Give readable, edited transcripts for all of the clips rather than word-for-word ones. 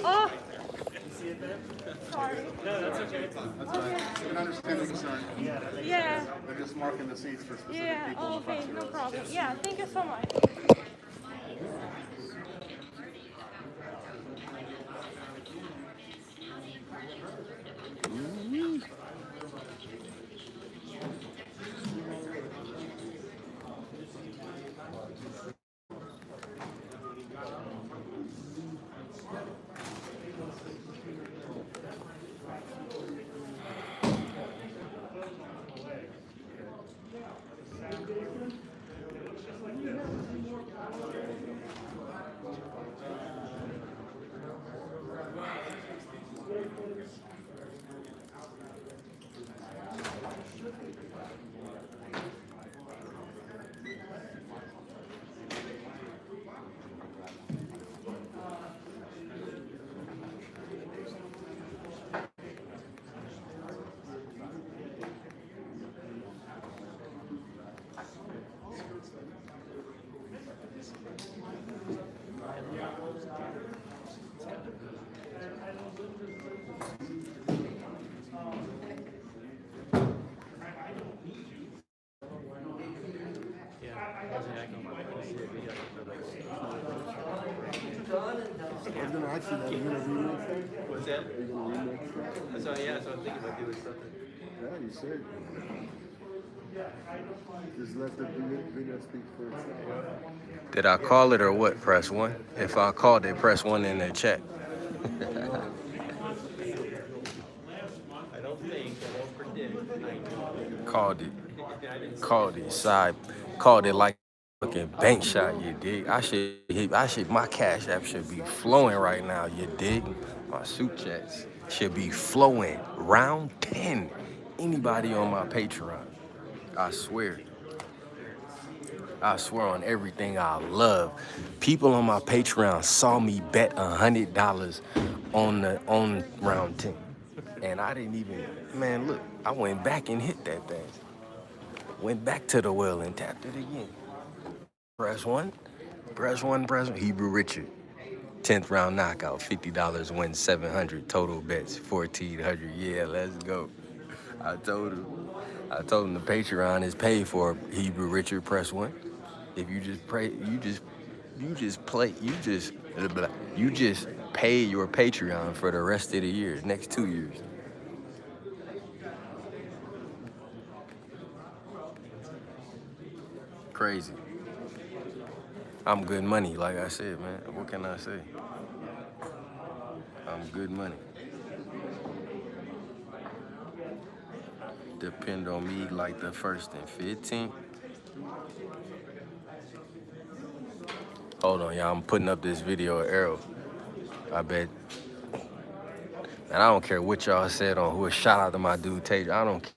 Oh, sorry. No, that's okay. That's fine. You can understand the concern. Yeah. They're just marking the seats for specific Yeah. people. Oh, okay. No problem. Yeah. Thank you so much. I was gonna ask you that. Are you gonna remix that? What's that? Are you gonna remix that? So yeah, so I'm thinking about doing something. Yeah, you said. Just let the video speak for itself. Did I call it or what? Press 1. If I called it, press 1 in the chat. I don't think, I won't predict. I know. Called it. Called it. Side. Called it like a fucking bank shot, you dig? My cash app should be flowing right now, you dig? My suit chats should be flowing. Round 10. Anybody on my Patreon. I swear. I swear on everything I love. People on my Patreon saw me bet $100 on round 10. And I didn't even, man, look, I went back and hit that thing. Went back to the well and tapped it again. Press 1, press 1, press 1. Hebrew Richard. 10th round knockout, $50 wins 700. Total bets, 1,400. Yeah, let's go. I told him the Patreon is paid for. Hebrew Richard, press 1. If you just pray, you just pay your Patreon for the rest of the year, next 2 years. Crazy. I'm good money, like I said, man. What can I say? I'm good money. Depend on me like the 1st and 15th. Hold on, y'all. I'm putting up this video of Arrow. I bet. And I don't care what y'all said on who. Shout out to my dude Tay. I don't care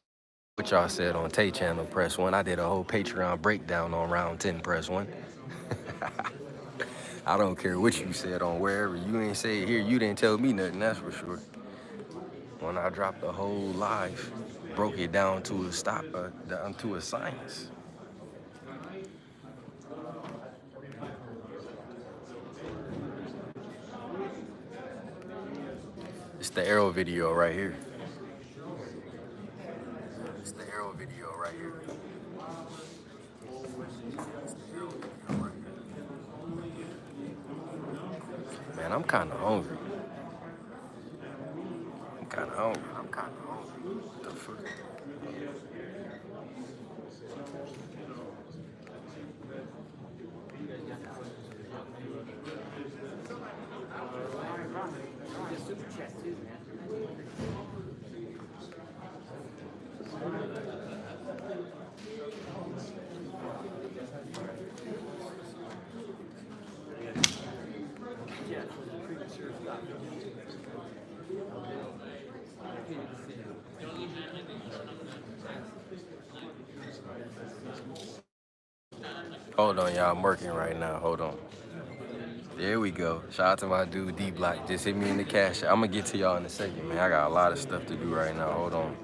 what y'all said on Tay channel. Press 1. I did a whole Patreon breakdown on round 10. Press 1. I don't care what you said on wherever. You ain't say it here. You didn't tell me nothing. That's for sure. When I dropped the whole live, broke it down to down to a science. It's the Arrow video right here. It's the Arrow video right here. Man, I'm kind of hungry. What the fuck? Hold on, y'all. I'm working right now. Hold on. There we go. Shout out to my dude D Block. Just hit me in the cash. I'm gonna get to y'all in a second, man. I got a lot of stuff to do right now. Hold on.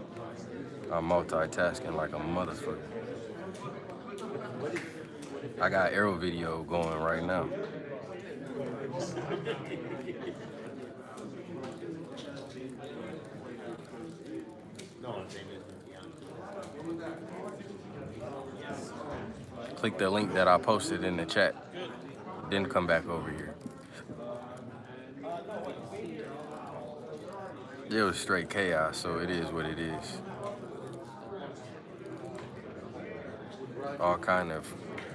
I'm multitasking like a motherfucker. I got Arrow video going right now. No, his name is Bianchi. Click the link that I posted in the chat. Then come back over here. It was straight chaos, so it is what it is. All kind of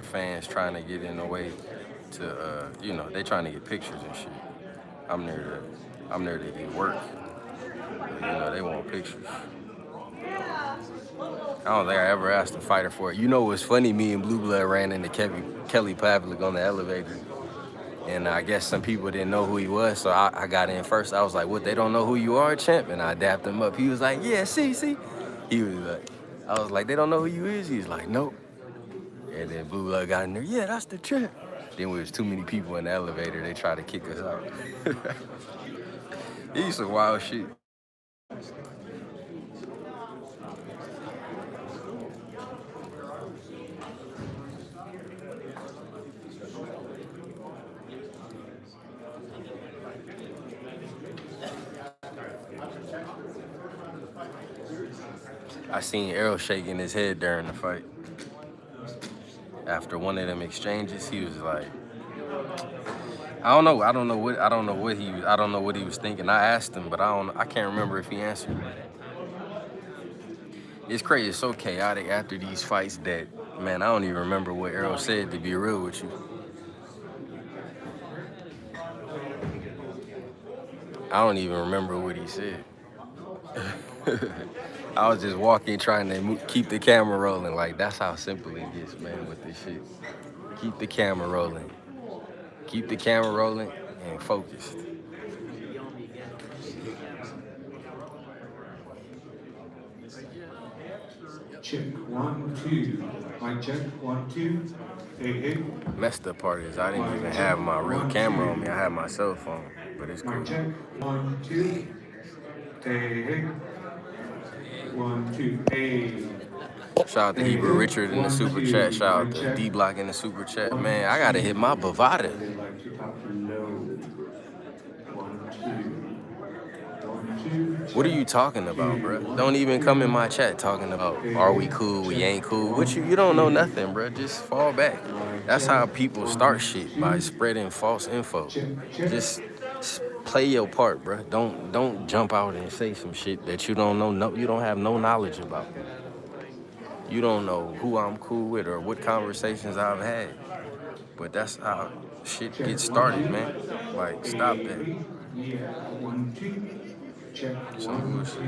fans trying to get in the way to, you know, they trying to get pictures and shit. I'm there to get work. But, you know, they want pictures. I don't think I ever asked a fighter for it. You know what's funny? Me and Blue Blood ran into Kelly Pavlik on the elevator. And I guess some people didn't know who he was, so I got in first. I was like, what, they don't know who you are, champ? And I dapped him up. He was like, yeah, see. He was like, I was like, they don't know who you is? He was like, nope. And then Blue Blood got in there, yeah, that's the champ. Then there was too many people in the elevator, they tried to kick us out. He's some wild shit. I seen Errol shaking his head during the fight. After one of them exchanges, he was like, I don't know what he was thinking. I asked him, but I can't remember if he answered. It's crazy, it's so chaotic after these fights that, man, I don't even remember what Errol said, to be real with you. I don't even remember what he said. I was just walking, trying to keep the camera rolling. Like, that's how simple it gets, man, with this shit. Keep the camera rolling. Keep the camera rolling and focused. Check 1, 2. Mic check 1, 2. Hey. Messed up part is I didn't even have my real camera on me. I had my cell phone, but it's cool. Mic check 1, 2. Hey. 1, 2. Hey. Shout out to Hebrew Richard in the super chat. Shout out to D Block in the super chat. Man, I gotta hit my Bovada. What are you talking about, bro? Don't even come in my chat talking about, are we cool, we ain't cool. What you don't know nothing, bro. Just fall back. That's how people start shit, by spreading false info. Just play your part, bro. Don't jump out and say some shit that you don't know. No, you don't have no knowledge about. You don't know who I'm cool with or what conversations I've had. But that's how shit gets started, man. Like, stop that. Some bullshit.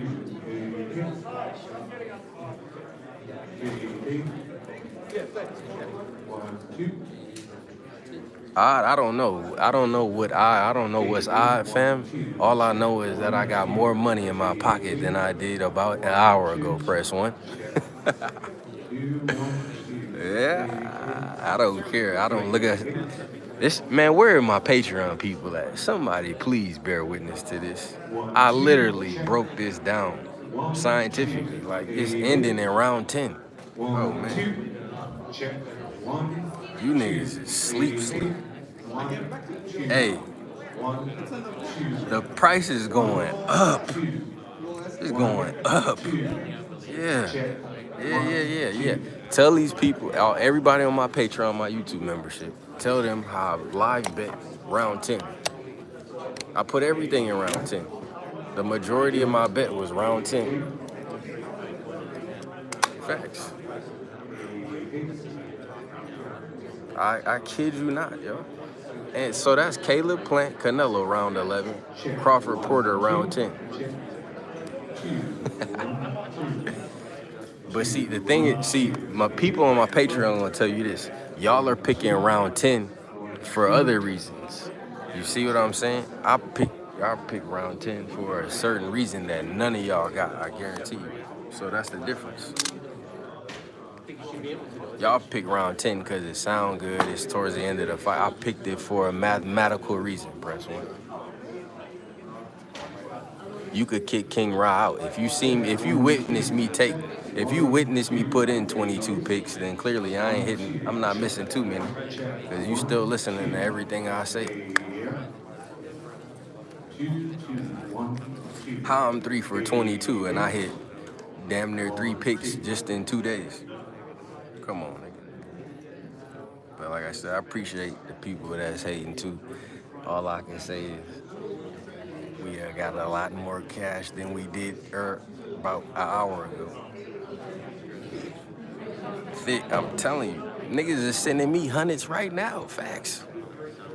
I don't know. I don't know what's odd, fam. All I know is that I got more money in my pocket than I did about an hour ago, press one. Yeah, I don't care. I don't look at this. Man, where are my Patreon people at? Somebody please bear witness to this. I literally broke this down scientifically. Like, it's ending in round 10. Oh, man. You niggas is sleep. Hey, the price is going up. It's going up. Yeah. Tell these people, everybody on my Patreon, my YouTube membership, tell them how I live bet round 10. I put everything in round 10. The majority of my bet was round 10. Facts. I kid you not, yo. And so that's Caleb Plant, Canelo round 11, Crawford Porter round 10. But see, the thing is, my people on my Patreon gonna tell you this. Y'all are picking round 10 for other reasons. You see what I'm saying? Y'all pick round 10 for a certain reason that none of y'all got, I guarantee you. So that's the difference. Y'all pick round 10 because it sound good, it's towards the end of the fight. I picked it for a mathematical reason, press one. You could kick King Ra out. If you witness me take If you witness me put in 22 picks, then clearly I ain't hitting. I'm not missing too many. Because you still listening to everything I say. 2, 2, 1, 2. How I'm 3 for 22 and I hit damn near 3 picks just in 2 days. Come on, nigga. But like I said, I appreciate the people that's hating too. All I can say is we got a lot more cash than we did about an hour ago. Thick, I'm telling you, niggas is sending me hundreds right now. Facts.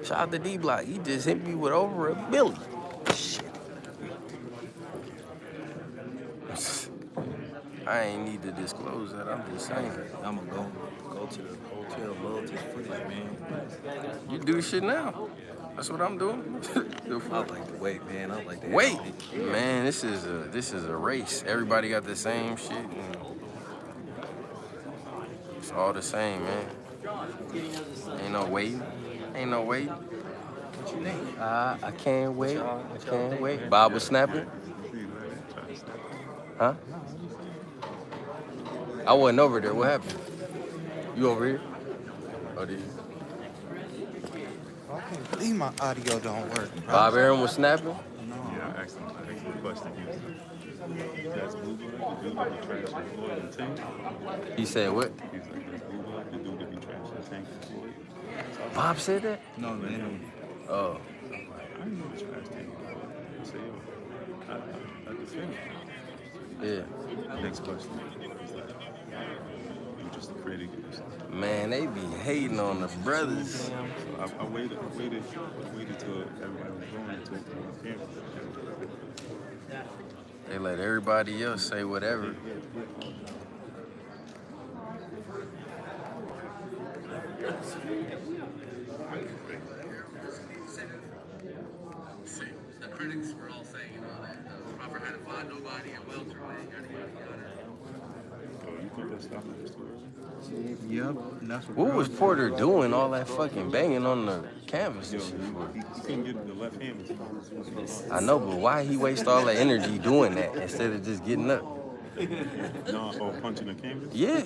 Shout out to D-Block. He just hit me with over $1 billion. Shit. I ain't need to disclose that. I'm just saying. I'm gonna go to the hotel, love to the footage, man. You do shit now. That's what I'm doing. I like to wait, man. I like to Wait, man. This is a race. Everybody got the same shit. And it's all the same, man. Ain't no waiting. Ain't no waiting. What you think? I can't wait. I can't wait. Bob was snapping. Huh? I wasn't over there. What happened? You over here? Oh, did you? I can't believe my audio don't work, bro. Bob Aaron was snapping? Yeah, I asked him a question. That's Blue Blood, the dude that be trashing Floyd and Tank. He said what? He's like, that's Blue Blood, the dude that be trashing Tank and Floyd. Bob said that? No, man. Oh. I didn't know the trash Tank and Floyd. I said, yo, I defend him. Yeah. Next question. He's like, you're just a critic. Man, they be hating on the brothers. So I waited till everybody was going to talk to my camera. They let everybody else say whatever. The critics were all saying, that Crawford had to find nobody and welterweight, yada, yada, yada. Oh, you think that Stoppage is too early? Yep, that's What was Porter doing all that fucking banging on the canvas and Yo, shit for? he couldn't get the left hand. I know, but why he waste all that energy doing that instead of just getting up? No, punching the canvas? Yeah.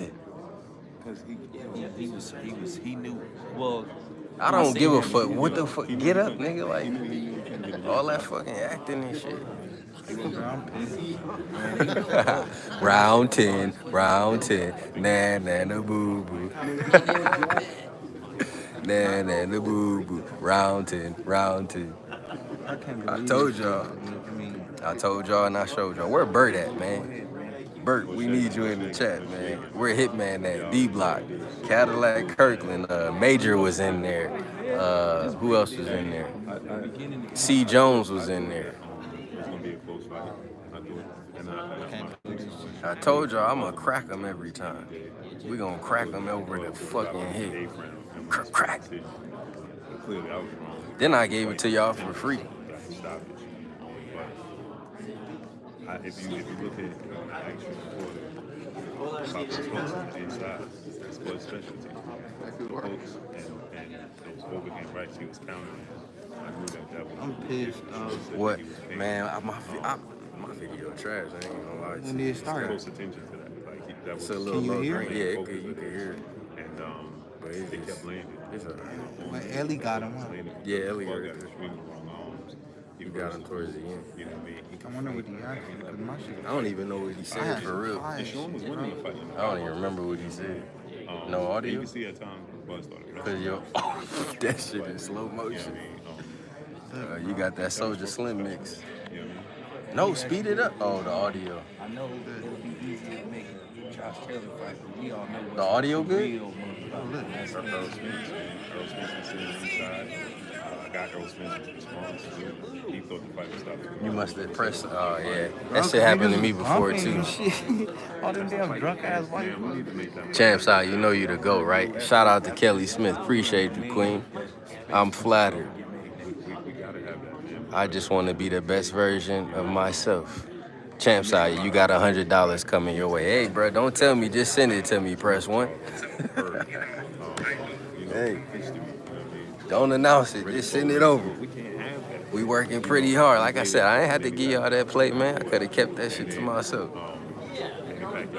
because he knew. Well, I don't give a fuck. What the fuck? Get up, nigga. Like, all that fucking acting and shit. Round 10, nah, nah, boo boo. Nah, nah, boo boo. Round 10. I told y'all. I told y'all and I showed y'all. Where Bert at, man? Bert, we need you in the chat, man. Where Hitman at? D-Block, Cadillac, Kirkland, Major was in there. Who else was in there? C. Jones was in there. It's gonna be a close fight. I told y'all I'm gonna crack them every time. We gonna crack them over the fucking head. Crack. Clearly, I was wrong. Then I gave it to y'all for free. Stoppage. But if you look at action reporter, Stoppage was inside. It's what specialty. The hooks and those overhand rights he was counting. I knew that was. I'm pissed. What? Man, my video trash. I ain't gonna lie to When you. did it start? Close attention to that. Like that was It's a little Can you low hear green. it? Yeah, you can hear it. And But they it's kept just, landing. it's alright. When Ellie got him, huh? Yeah, Ellie got got his swing wrong arms. You got him towards the end. You know what I mean? I wonder what he actually, because my shit. I don't even know what he said for real. And Shawn was winning the fight. I don't even remember what he said. No You audio? can see at times the buzz started. Cause yo, that shit in slow motion. You got that Soulja Slim mix. No, speed it up. Oh, the audio. I know that it would be easy to make Josh Taylor fight, but we all know The audio good? real motherfucker. Earl Smith was sitting inside. I got Earl Smith's response. He thought the fight would stop. You must have pressed. Oh yeah, that shit happened to me before too. All them damn drunk ass white people. CHAMPSIDE, you know you the GOAT, right? Shout out to Kelly Smith. Appreciate you, Queen. I'm flattered. I just want to be the best version of myself. CHAMPSIDE, you got $100 coming your way. Hey, bro, don't tell me. Just send it to me. Press 1. Hey, don't announce it. Just send it over. We working pretty hard. Like I said, I ain't had to give y'all that plate, man. I could have kept that shit to myself.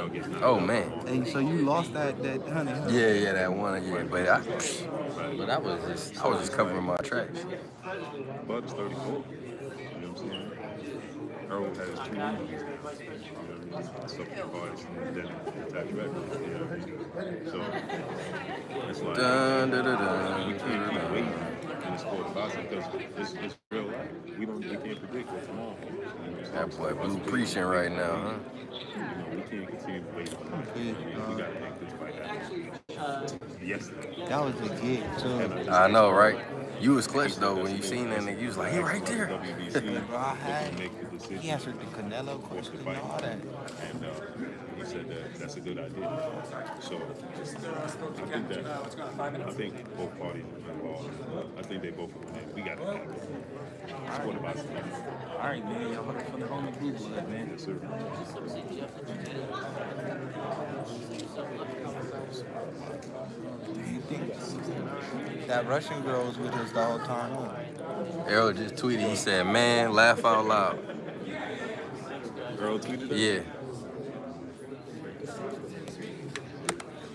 without getting knocked Oh out. man. Hey, so you lost that honey, huh? Yeah, that one. Yeah, but I was just covering my tracks. Bud is 34. You know what I'm saying? Earl has 2 injuries now. You know what I mean? Suffered artist and then attack record. You know what I mean? So it's like Dun, dun, dun, we dun, can't keep dun. waiting in the sport of boxing because it's real life. We can't predict what tomorrow holds. You know what I'm That saying? boy Blue preaching right now, huh? We can't continue to wait on that. We got to make this fight happen. Yesterday. That was a gig too. I know, right? You was clutch though when you seen that nigga. You was like, he right there. WBC Bro, I had, make the decision. he answered the Canelo question and all that. And he said that's a good idea. So I think both parties are involved. I think they both win. We got to have it. Sport about it. All right, man. Y'all looking for the homie blue blood, man. Yes, sir. Do you think that Russian girl was with us the whole time? Huh? Errol just tweeted. He said, "Man, laugh out loud." Earl tweeted it? Yeah.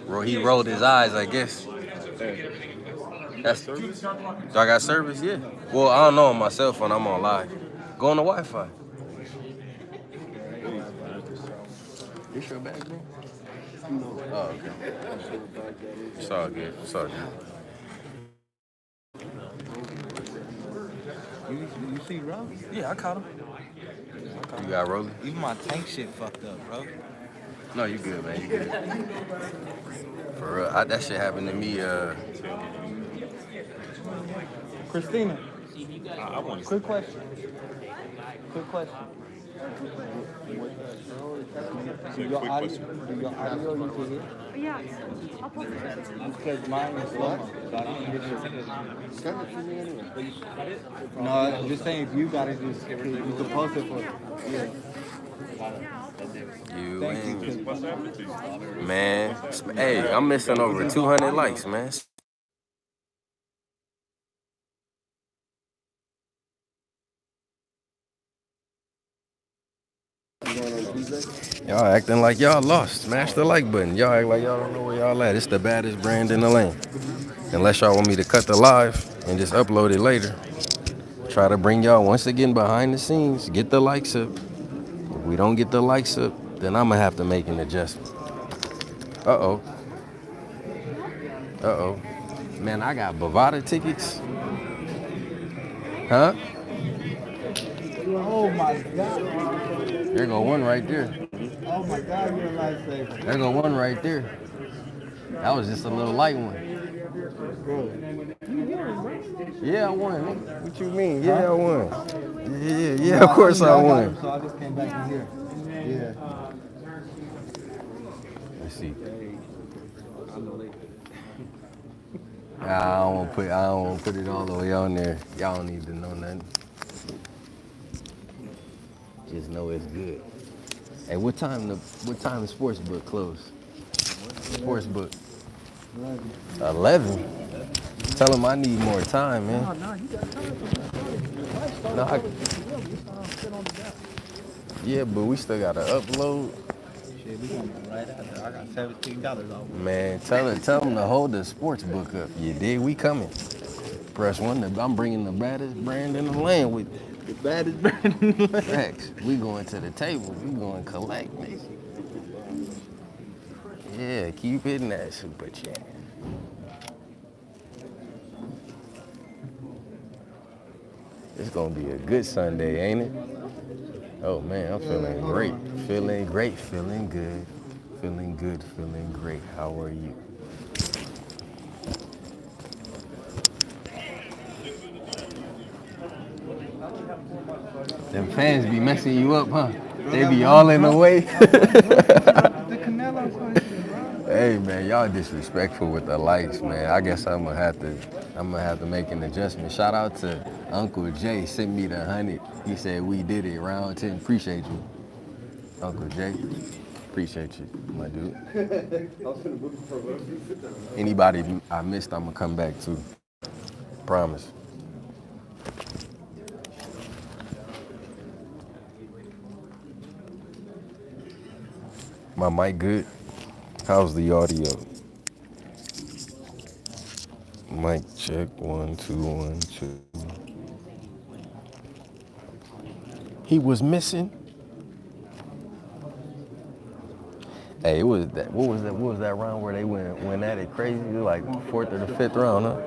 Bro, he rolled his eyes, I guess. Hey, That's service. Do I got service? Yeah. Well, I don't know on my cell phone. I'm on live. Go on the Wi-Fi. This your bag, bro? No. Oh, okay. It's all good. It's all good. You see Rose? Yeah, I caught him. You got rolling? Even my tank shit fucked up, bro. No, you good, man. You good. For real, that shit happened to me. Christina, I want to quick question. Quick question. Do your audio you can hear? Yes. I'll post it. Because mine is slow. So I don't get No, I'm just saying if you got it, just you can post it for. Yeah. You Thank you. and man, hey, I'm missing over 200 likes, man. Y'all acting like y'all lost. Smash the like button. Y'all act like y'all don't know where y'all at. It's the baddest brand in the lane. Unless y'all want me to cut the live and just upload it later. Try to bring y'all once again behind the scenes. Get the likes up. If we don't get the likes up, then I'm gonna have to make an adjustment. Uh-oh. Uh-oh. Man, I got Bovada tickets. Huh? Oh my God. There go one right there. Oh my God, you're a lifesaver. There go one right there. That was just a little light one. Yeah, I won. Nigga. What you mean? Yeah, I won. Yeah, of course I won. So I just came back in here. Yeah. Let's see. I don't want to put it all the way on there. Y'all don't need to know nothing. Just know it's good. Hey, what time the sports book close? Sports book. 11. Tell him I need more time, man. No, you got time. No, yeah, but we still gotta upload. Shit, we gonna be right after. I got $17 off. Man, tell him to hold the sports book up. You dig? We coming. Press 1. I'm bringing the baddest brand in the land with me. The baddest brand in the land. Facts. We going to the table. We going to collect, nigga. Yeah, keep hitting that super chat. It's gonna be a good Sunday, ain't it? Oh man, I'm feeling great. Feeling great, feeling good. Feeling good, feeling great. How are you? Them fans be messing you up, huh? They be all in the way. Hey man, y'all disrespectful with the likes, man. I guess I'm gonna have to make an adjustment. Shout out to Uncle Jay, sent me the 100. He said we did it, round 10. Appreciate you, Uncle Jay. Appreciate you, my dude. Anybody I missed, I'm gonna come back to. Promise. My mic good? How's the audio? Mic check, 1, 2, 1, 2. He was missing. Hey, it was that. What was that? What was that round where they went at it crazy? It was like the fourth or the fifth round, huh?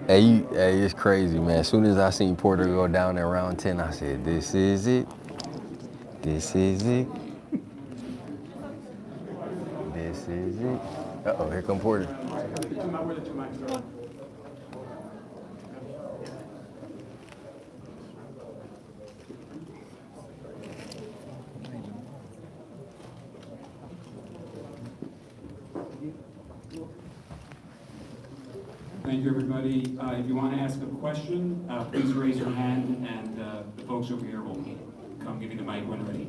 Hey, it's crazy, man. As soon as I seen Porter go down in round 10, I said, "This is it. This is it. This is it." Uh-oh, here come Porter. Thank you, everybody. If you want to ask a question, please raise your hand, and the folks over here will come give you the mic when ready.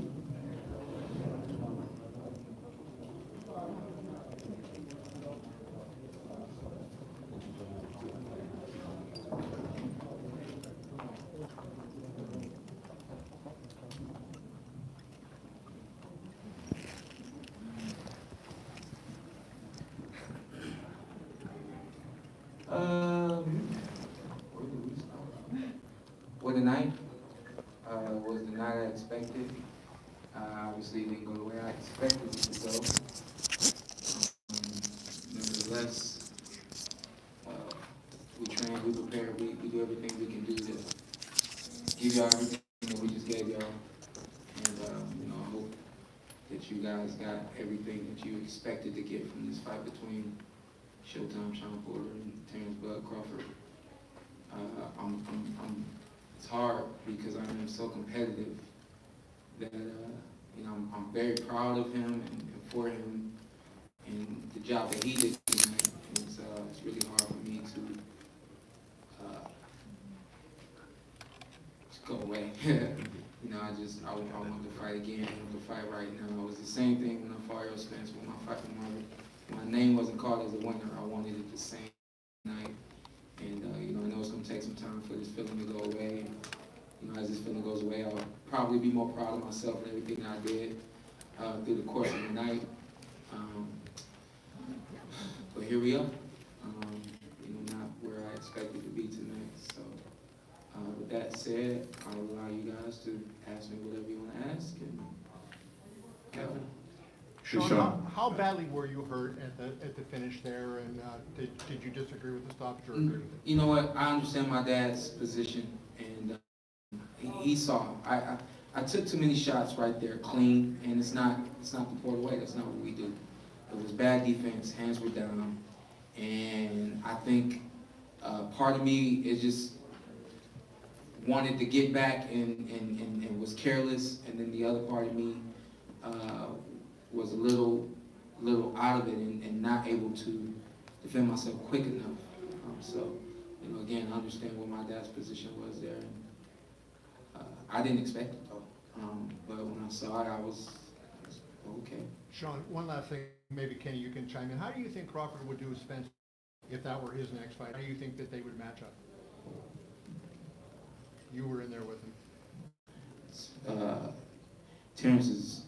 Well, the night was the night I expected. Obviously, it didn't go the way I expected it to go. Nevertheless, we trained, we prepared, we do everything we can do to give y'all everything that we just gave y'all. And I hope that you guys got everything that you expected to get from this fight between Showtime, Shawn and Terrence Bud Crawford. It's hard because I am so competitive that I'm very proud of him and for him and the job that he did tonight. It's really hard for me to go away. I want to fight again. I want to fight right now. It was the same thing when I fought Earl Spence. When my name wasn't called as a winner, I wanted it the same night. And I know it's going to take some time for this feeling to go away. As this feeling goes away, I'll probably be more proud of myself and everything I did through the course of the night. But here we are. Not where I expected to be tonight. So with that said, I'll allow you guys to ask me whatever you want to ask. And Shawn, how badly were you hurt at the finish there, and did you disagree with the stoppage or agree with it? You know what? I understand my dad's position, and he saw. I took too many shots right there, clean, and it's not the Porter way. That's not what we do. It was bad defense. Hands were down, and I think part of me is just wanted to get back and was careless, and then the other part of me was a little out of it and not able to defend myself quick enough. Again, I understand what my dad's position was there. I didn't expect it though, but when I saw it, I was okay. Shawn, one last thing, maybe Kenny, you can chime in. How do you think Crawford would do with Spence if that were his next fight? How do you think that they would match up? You were in there with him. Terrence is,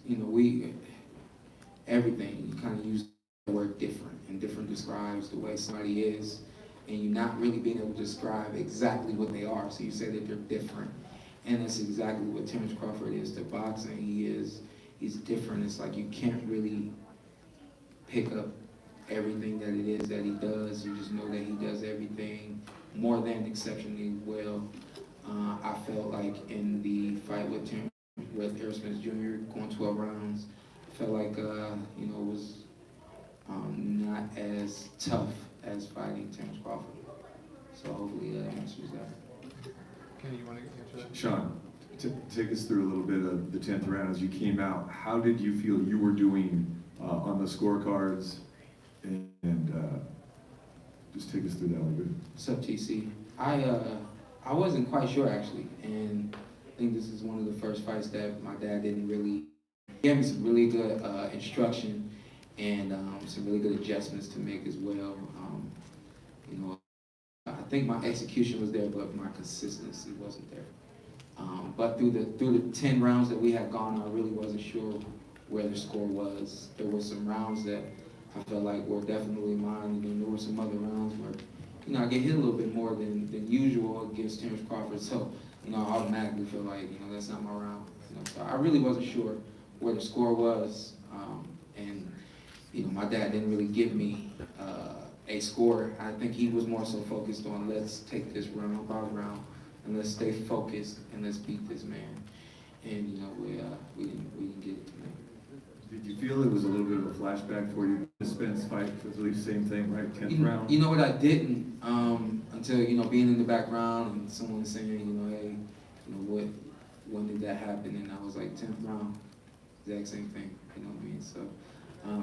everything, you kind of use the word different, and different describes the way somebody is, and you're not really being able to describe exactly what they are, so you say that they're different. And that's exactly what Terrence Crawford is to boxing. He's different. It's like you can't really pick up everything that it is that he does. You just know that he does everything more than exceptionally well. I felt like in the fight with Errol Spence Jr. going 12 rounds, I felt like it was not as tough as fighting Terrence Crawford. So hopefully that answers that. Kenny, you want to answer that? Shawn, take us through a little bit of the 10th round as you came out. How did you feel you were doing on the scorecards? And just take us through that a little bit. What's up, TC? I wasn't quite sure actually, and I think this is one of the first fights that my dad didn't really gave me some really good instruction and some really good adjustments to make as well. I think my execution was there, but my consistency wasn't there. But through the 10 rounds that we had gone, I really wasn't sure where the score was. There were some rounds that I felt like were definitely mine, and then there were some other rounds where, you know, I get hit a little bit more than usual against Terrence Crawford. So, you know, I automatically feel like, you know, that's not my round. You know, so I really wasn't sure where the score was, and you know, my dad didn't really give me a score. I think he was more so focused on let's take this round by round and let's stay focused and let's beat this man. And you know, we didn't get it tonight. Did you feel it was a little bit of a flashback for you? The Spence fight was the same thing, right? 10th round. You know what, I didn't until, you know, being in the background and someone saying, you know, hey, you know, when did that happen? And I was like, 10th round, exact same thing. You know what I mean? So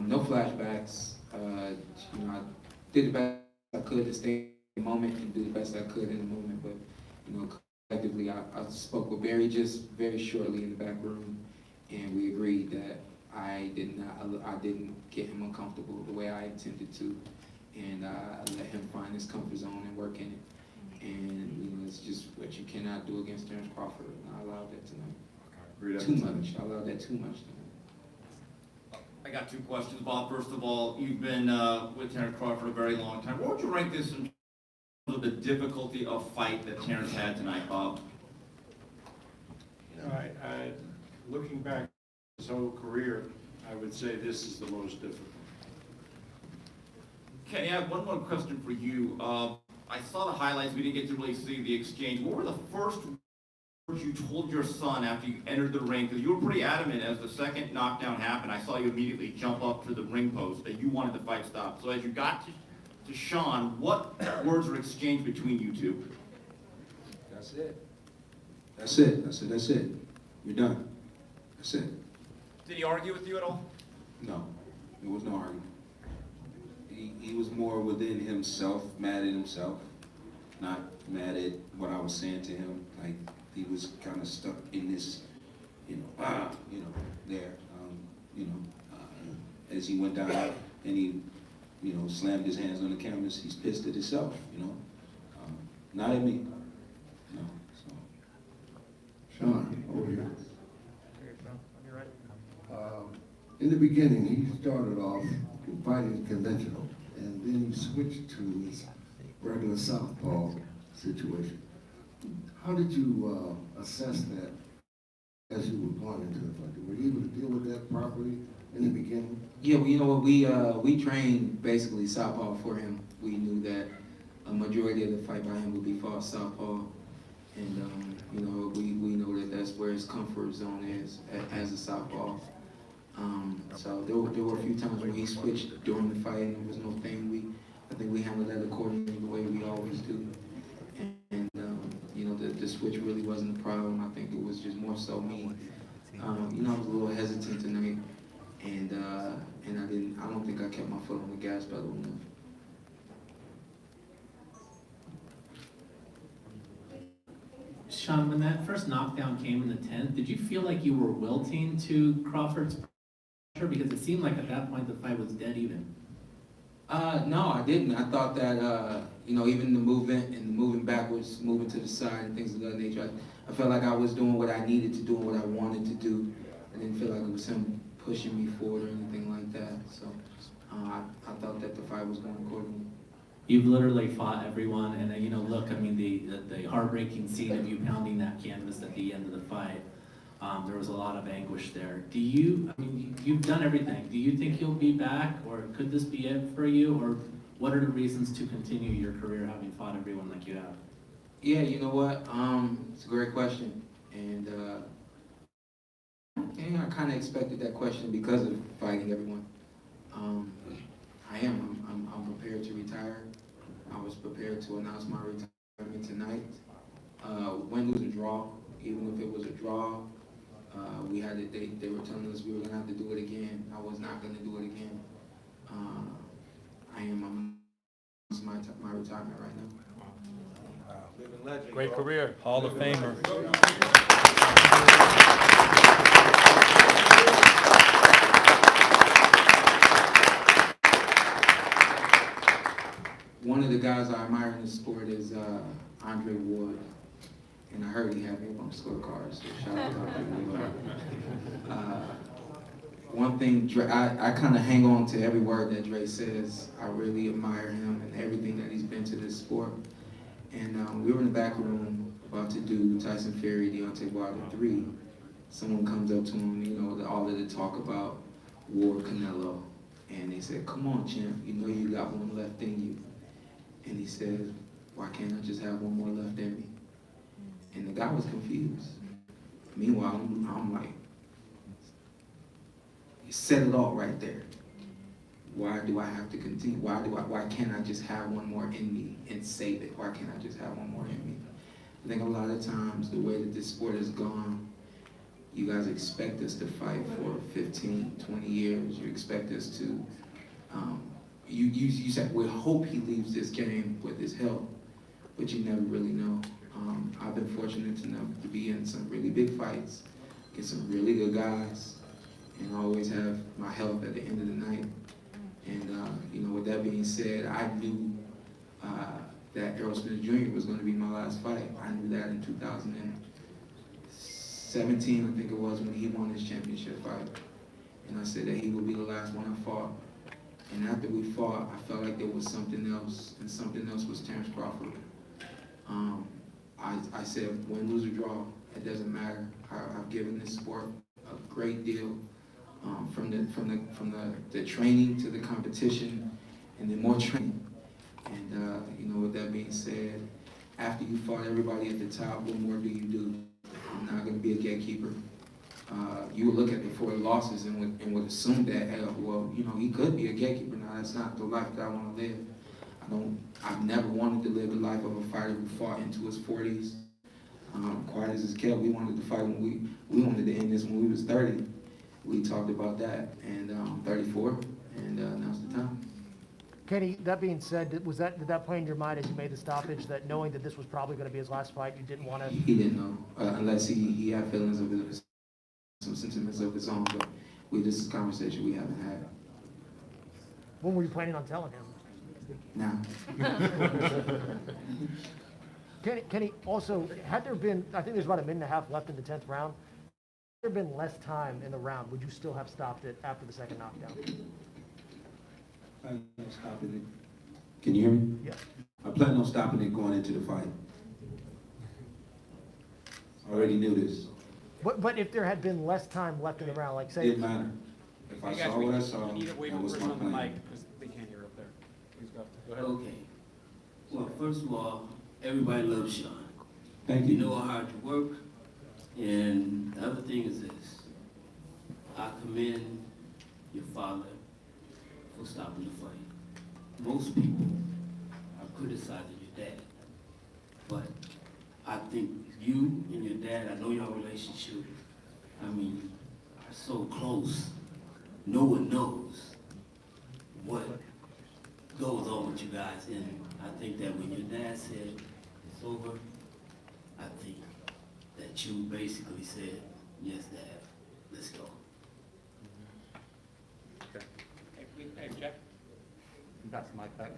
no flashbacks. You know, I did the best I could to stay in the moment and do the best I could in the moment. But you know, collectively, I spoke with Barry just very shortly in the back room, and we agreed that I didn't get him uncomfortable the way I intended to, and I let him find his comfort zone and work in it. And you know, it's just what you cannot do against Terrence Crawford. And I allowed that tonight. Too much. I allowed that too much tonight. I got two questions, Bob. First of all, you've been with Terrence Crawford a very long time. What would you rank this in terms of the difficulty of fight that Terrence had tonight, Bob? You know, I looking back his whole career, I would say this is the most difficult. Okay, I have one more question for you. I saw the highlights. We didn't get to really see the exchange. What were the first words you told your son after you entered the ring? Because you were pretty adamant as the second knockdown happened. I saw you immediately jump up to the ring post that you wanted the fight stopped. So as you got to Shawn, what words were exchanged between you two? That's it. That's it. I said, that's it. You're done. That's it. Did he argue with you at all? No, there was no argument. He was more within himself, mad at himself, not mad at what I was saying to him. Like, he was kind of stuck in this, there. As he went down and he, slammed his hands on the canvas, he's pissed at himself, not at me. No, so. Shawn, over here. In the beginning, he started off fighting conventional, and then he switched to his regular southpaw situation. How did you assess that as you were going into the fight? Were you able to deal with that properly in the beginning? Yeah, well, you know what, we trained basically southpaw for him. We knew that a majority of the fight by him would be fought southpaw, and we know that that's where his comfort zone is as a southpaw. So there were a few times where he switched during the fight, and there was no thing. I think we handled that accordingly the way we always do. And the switch really wasn't a problem. I think it was just more so me. I was a little hesitant tonight, and I don't think I kept my foot on the gas pedal enough. Shawn, when that first knockdown came in the 10th, did you feel like you were wilting to Crawford's pressure? Because it seemed like at that point the fight was dead even. No, I didn't. I thought that, even the movement and the moving backwards, moving to the side and things of that nature, I felt like I was doing what I needed to do and what I wanted to do. I didn't feel like it was him pushing me forward or anything like that. So I thought that the fight was going accordingly. You've literally fought everyone, and look, I mean, the heartbreaking scene of you pounding that canvas at the end of the fight, there was a lot of anguish there. You've done everything. Do you think you'll be back, or could this be it for you, or what are the reasons to continue your career having fought everyone like you have? Yeah, you know what? It's a great question, and I kind of expected that question because of fighting everyone. I'm prepared to retire. I was prepared to announce my retirement tonight. Win, lose, or draw. Even if it was a draw, they were telling us we were gonna have to do it again. I was not gonna do it again. I'm my retirement right now. Great career. Hall of Famer. One of the guys I admire in the sport is Andre Ward. and I heard he had me on scorecards, so shout out to him. One thing, I kind of hang on to every word that Dre says. I really admire him and everything that he's been to this sport. And we were in the back room about to do Tyson Fury, Deontay Wilder 3. Someone comes up to him, you know, all of the talk about War Canelo. And they said, come on, champ, you know you got one left in you. And he says, why can't I just have one more left in me? And the guy was confused. Meanwhile, I'm like, you said it all right there. Why do I have to continue? Why can't I just have one more in me and save it? Why can't I just have one more in me? I think a lot of times the way that this sport has gone, you guys expect us to fight for 15, 20 years. You expect us to, you said, we hope he leaves this game with his health, but you never really know. I've been fortunate enough to be in some really big fights, get some really good guys, and always have my health at the end of the night. And you know, with that being said, I knew that Errol Spence Jr. was going to be my last fight. I knew that in 2017, I think it was, when he won his championship fight. And I said that he would be the last one I fought. And after we fought, I felt like there was something else, and something else was Terrence Crawford. I said, win, lose, or draw, it doesn't matter. I've given this sport a great deal, from the training to the competition, and then more training. And you know, with that being said, after you fought everybody at the top, what more do you do? I'm not going to be a gatekeeper. You would look at the 4 losses and would assume that, well, you know, he could be a gatekeeper. Now, that's not the life that I want to live. I've never wanted to live the life of a fighter who fought into his 40s. Quiet as it's kept, we wanted to fight when we wanted to end this when we was 30. We talked about that, and 34, and now's the time. Kenny, that being said, did that play in your mind as you made the stoppage, that knowing that this was probably going to be his last fight, you didn't want to? He didn't know, unless he had feelings of his, some sentiments of his own, but this is a conversation we haven't had. When were you planning on telling him? Now. Kenny, also, had there been, I think there's about a minute and a half left in the 10th round, had there been less time in the round, would you still have stopped it after the second knockdown? I plan on stopping it. Can you hear me? Yeah. I plan on stopping it going into the fight. I already knew this. But if there had been less time left in the round, like say... It didn't matter. If I saw what I saw, that was my plan. They can't hear up there. Please go ahead. Okay. Well, first of all, everybody loves Shawn. Thank you. You know how hard you work. And the other thing is this. I commend your father for stopping the fight. Most people are criticizing your dad. But I think you and your dad, I know your relationship, I mean, are so close. No one knows what goes on with you guys. And I think that when your dad said it's over, I think that you basically said, yes, Dad, let's go. Okay. Hey, Jack. You got the mic back.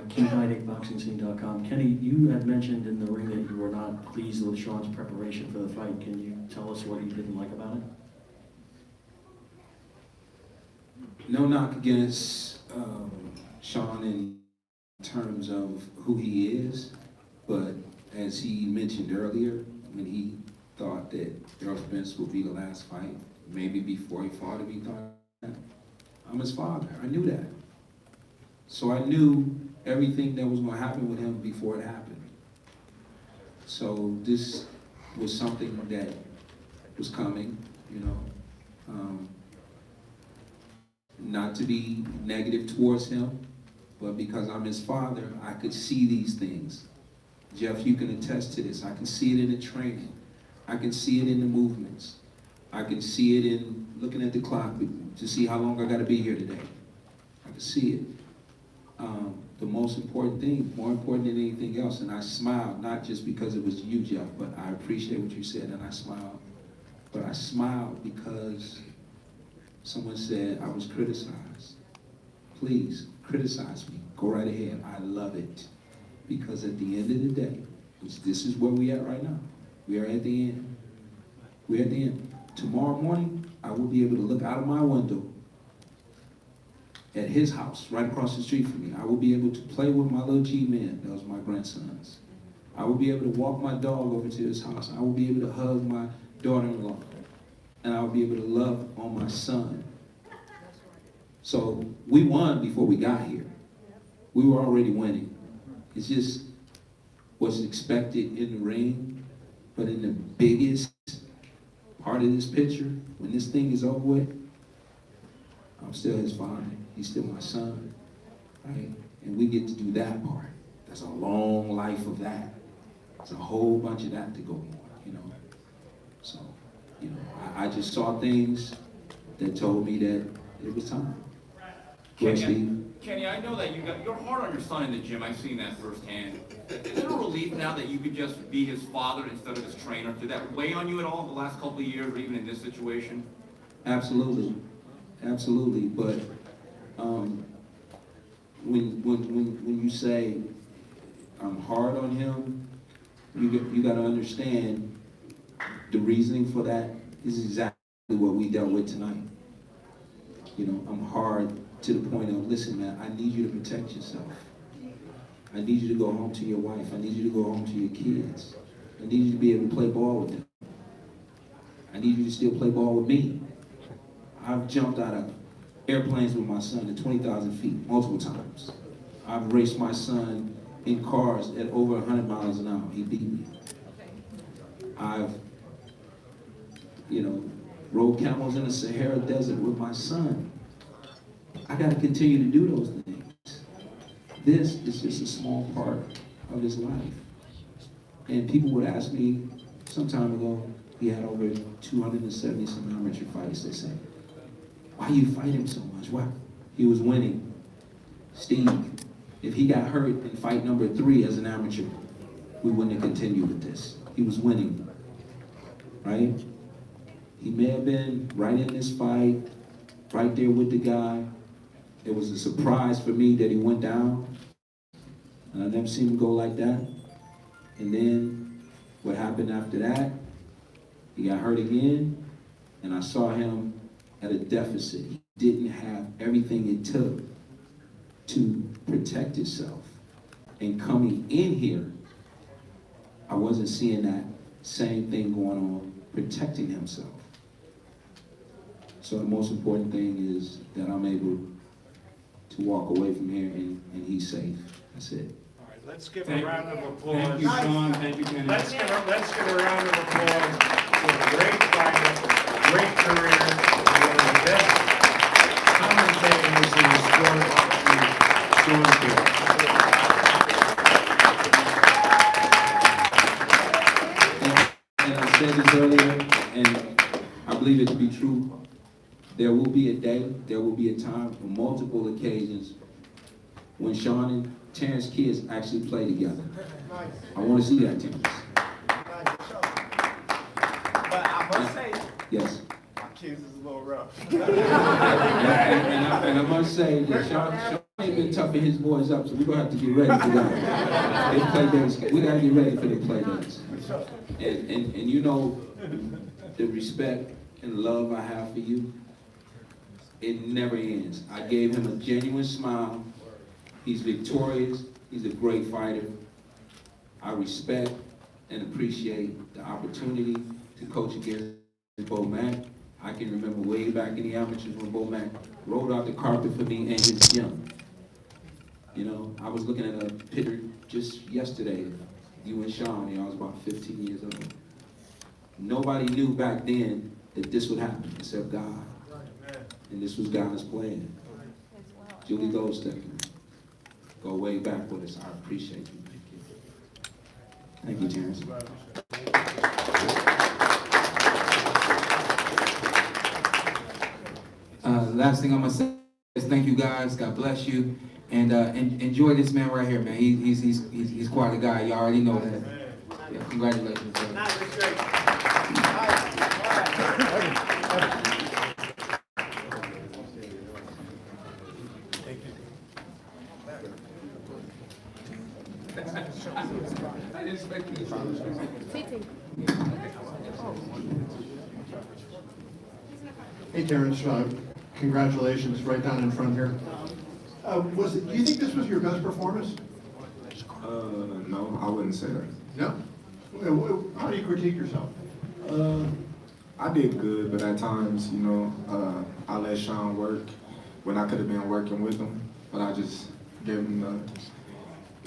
Ken Heidig, BoxingScene.com. Kenny, you had mentioned in the ring that you were not pleased with Shawn's preparation for the fight. Can you tell us what you didn't like about it? No knock against Shawn in terms of who he is, but as he mentioned earlier, when he thought that Errol Spence would be the last fight, maybe before he fought him, he thought, I'm his father. I knew that. So I knew everything that was going to happen with him before it happened. So this was something that was coming, you know. Not to be negative towards him, but because I'm his father, I could see these things. Jeff, you can attest to this. I can see it in the training. I can see it in the movements. I can see it in looking at the clock to see how long I got to be here today. I can see it. The most important thing, more important than anything else, and I smiled, not just because it was you, Jeff, but I appreciate what you said, and I smiled. But I smiled because someone said I was criticized. please criticize me. Go right ahead. I love it. Because at the end of the day, which this is where we at right now. We are at the end. We're at the end. Tomorrow morning, I will be able to look out of my window at his house, right across the street from me. I will be able to play with my little G-men, those are my grandsons. I will be able to walk my dog over to his house. I will be able to hug my daughter-in-law. And I will be able to love on my son. So we won before we got here. We were already winning. It's just what's expected in the ring, but in the biggest part of this picture, when this thing is over with, I'm still his father. He's still my son, right? And we get to do that part. That's a long life of that. It's a whole bunch of that to go on, you know? So, you know, I just saw things that told me that it was time. Kenny, I know that you're hard on your son in the gym. I've seen that firsthand. Is it a relief now that you could just be his father instead of his trainer? Did that weigh on you at all in the last couple of years, or even in this situation? Absolutely, absolutely. But when you say I'm hard on him, you got to understand the reasoning for that is exactly what we dealt with tonight. You know, I'm hard to the point of, listen, man, I need you to protect yourself. I need you to go home to your wife. I need you to go home to your kids. I need you to be able to play ball with them. I need you to still play ball with me. I've jumped out of airplanes with my son at 20,000 feet multiple times. I've raced my son in cars at over 100 miles an hour. He beat me. I've, you know, rode camels in the Sahara Desert with my son. I got to continue to do those things. This is just a small part of his life. And people would ask me some time ago, he had over 270 some amateur fights, they say, why you fight him so much? Why? He was winning. Steve, if he got hurt in fight number 3 as an amateur, we wouldn't have continued with this. He was winning, right? He may have been right in this fight, right there with the guy. It was a surprise for me that he went down. And I never seen him go like that. And then what happened after that, he got hurt again, and I saw him at a deficit. He didn't have everything it took to protect himself. And coming in here, I wasn't seeing that same thing going on, protecting himself. So the most important thing is that I'm able to walk away from here and he's safe. That's it. All right, let's give a round of applause. Thank you, Shawn. Thank you, Kenny. Let's give a round of applause for a great fighter, great career, and one of the best commentators in the sport, Shawn Pierce. And I said this earlier, and I believe it to be true. There will be a day, there will be a time, on multiple occasions, when Shawn and Terrence Kids actually play together. I want to see that, Terrence. But I must say, Yes. my kids is a little rough. And I must say that Shawn ain't been toughing his boys up, so we're going to have to get ready for that. They play days. We got to get ready for the play days. And you know, the respect and love I have for you, it never ends. I gave him a genuine smile. He's victorious. He's a great fighter. I respect and appreciate the opportunity to coach against Bo Mack. I can remember way back in the amateurs when Bo Mack rolled out the carpet for me in his gym. You know, I was looking at a picture just yesterday, you and Shawn, I was about 15 years old. Nobody knew back then that this would happen except God. And this was God's plan. Julie Goldstecker, go way back with us. I appreciate you. Thank you, Terrence. Last thing I'm gonna say is thank you guys. God bless you, and enjoy this man right here, man. He's quite a guy. You already know that. Yeah, congratulations, brother. Thank you. I didn't expect you to say Hey, Terrence, congratulations, right down in front here. Do you think this was your best performance? No, I wouldn't say that. No? How do you critique yourself? I did good, but at times, you know, I let Shawn work when I could have been working with him, but I just gave him the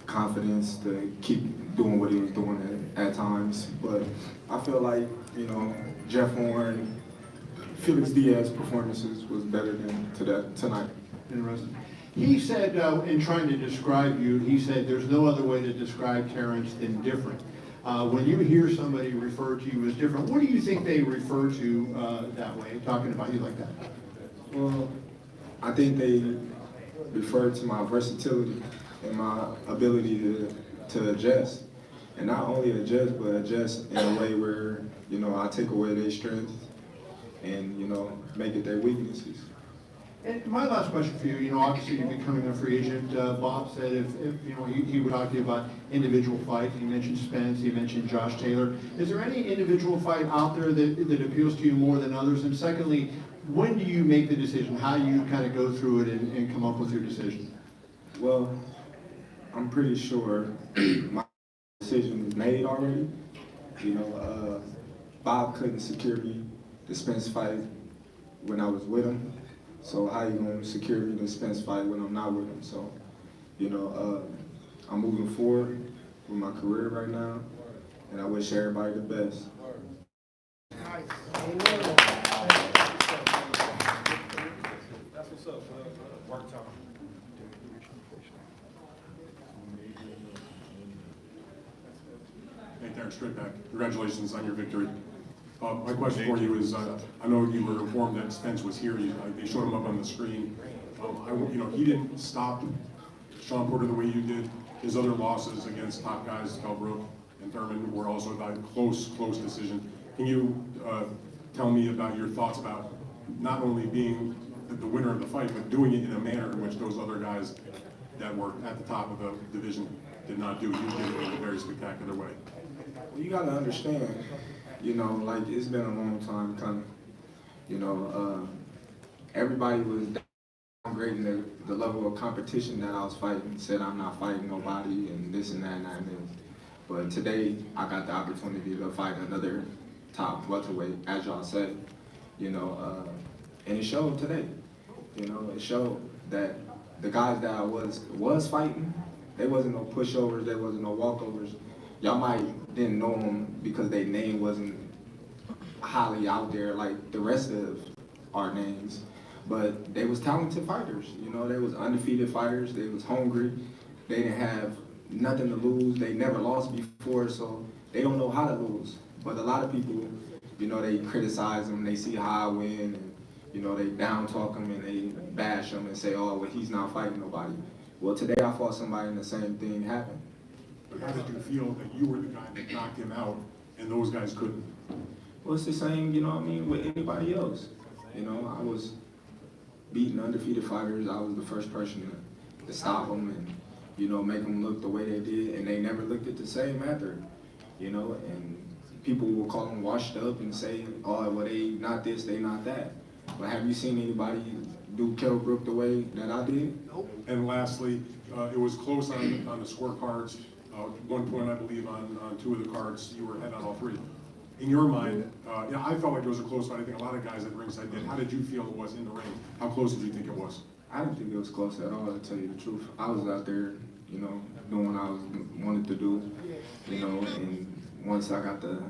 confidence to keep doing what he was doing at times. But I feel like, you know, Jeff Horn, Felix Diaz's performances was better than tonight. Interesting. He said, in trying to describe you, he said there's no other way to describe Terrence than different. When you hear somebody refer to you as different, what do you think they refer to that way, talking about you like that? Well, I think they refer to my versatility and my ability to adjust. And not only adjust, but adjust in a way where, you know, I take away their strength and, you know, make it their weaknesses. And my last question for you, you know, obviously you're becoming a free agent. Bob said if you know, he would talk to you about individual fights. He mentioned Spence, he mentioned Josh Taylor. Is there any individual fight out there that appeals to you more than others? And secondly, when do you make the decision? How do you kind of go through it and come up with your decision? Well, I'm pretty sure my decision is made already. You know, Bob couldn't secure me the Spence fight when I was with him. So how you gonna secure me the Spence fight when I'm not with him? So, you know, I'm moving forward with my career right now, and I wish everybody the best. That's what's up. Work time. Hey, Terrence, straight back. Congratulations on your victory. My question for you is, I know you were informed that Spence was here. They showed him up on the screen. You know, he didn't stop Shawn Porter the way you did. His other losses against top guys, Calbrook and Thurman, were also a close decision. Can you tell me about your thoughts about not only being the winner of the fight, but doing it in a manner in which those other guys that were at the top of the division did not do? You did it in a very spectacular way. Well, you gotta understand, you know, like, it's been a long time coming. You know, everybody was downgrading the level of competition that I was fighting, said I'm not fighting nobody and this and that and that and this. But today, I got the opportunity to fight another top welterweight, as y'all said, you know, and it showed today. You know, it showed that the guys that I was fighting, they wasn't no pushovers, they wasn't no walkovers. Y'all might didn't know them because their name wasn't highly out there like the rest of our names, but they was talented fighters. You know, they was undefeated fighters. They was hungry. They didn't have nothing to lose. They never lost before, so they don't know how to lose. But a lot of people, you know, they criticize them. They see how I win, and you know, they down talk them and they bash them and say, "Oh, well, he's not fighting nobody." Well, today I fought somebody and the same thing happened. But how did you feel that you were the guy that knocked him out and those guys couldn't? Well, it's the same, you know what I mean, with anybody else. You know, I was beating undefeated fighters. I was the first person to stop them and, you know, make them look the way they did, and they never looked at the same after, you know, and people will call them washed up and say, "Oh, well, they not this, they not that." But have you seen anybody do Kell Brook the way that I did? Nope. And lastly, it was close on the scorecards. One point, I believe, on two of the cards, you were ahead on all three. In your mind, yeah, I felt like it was a close fight. I think a lot of guys at ringside did. How did you feel it was in the ring? How close did you think it was? I didn't think it was close at all, to tell you the truth. I was out there, you know, doing what I wanted to do, you know, and once I got the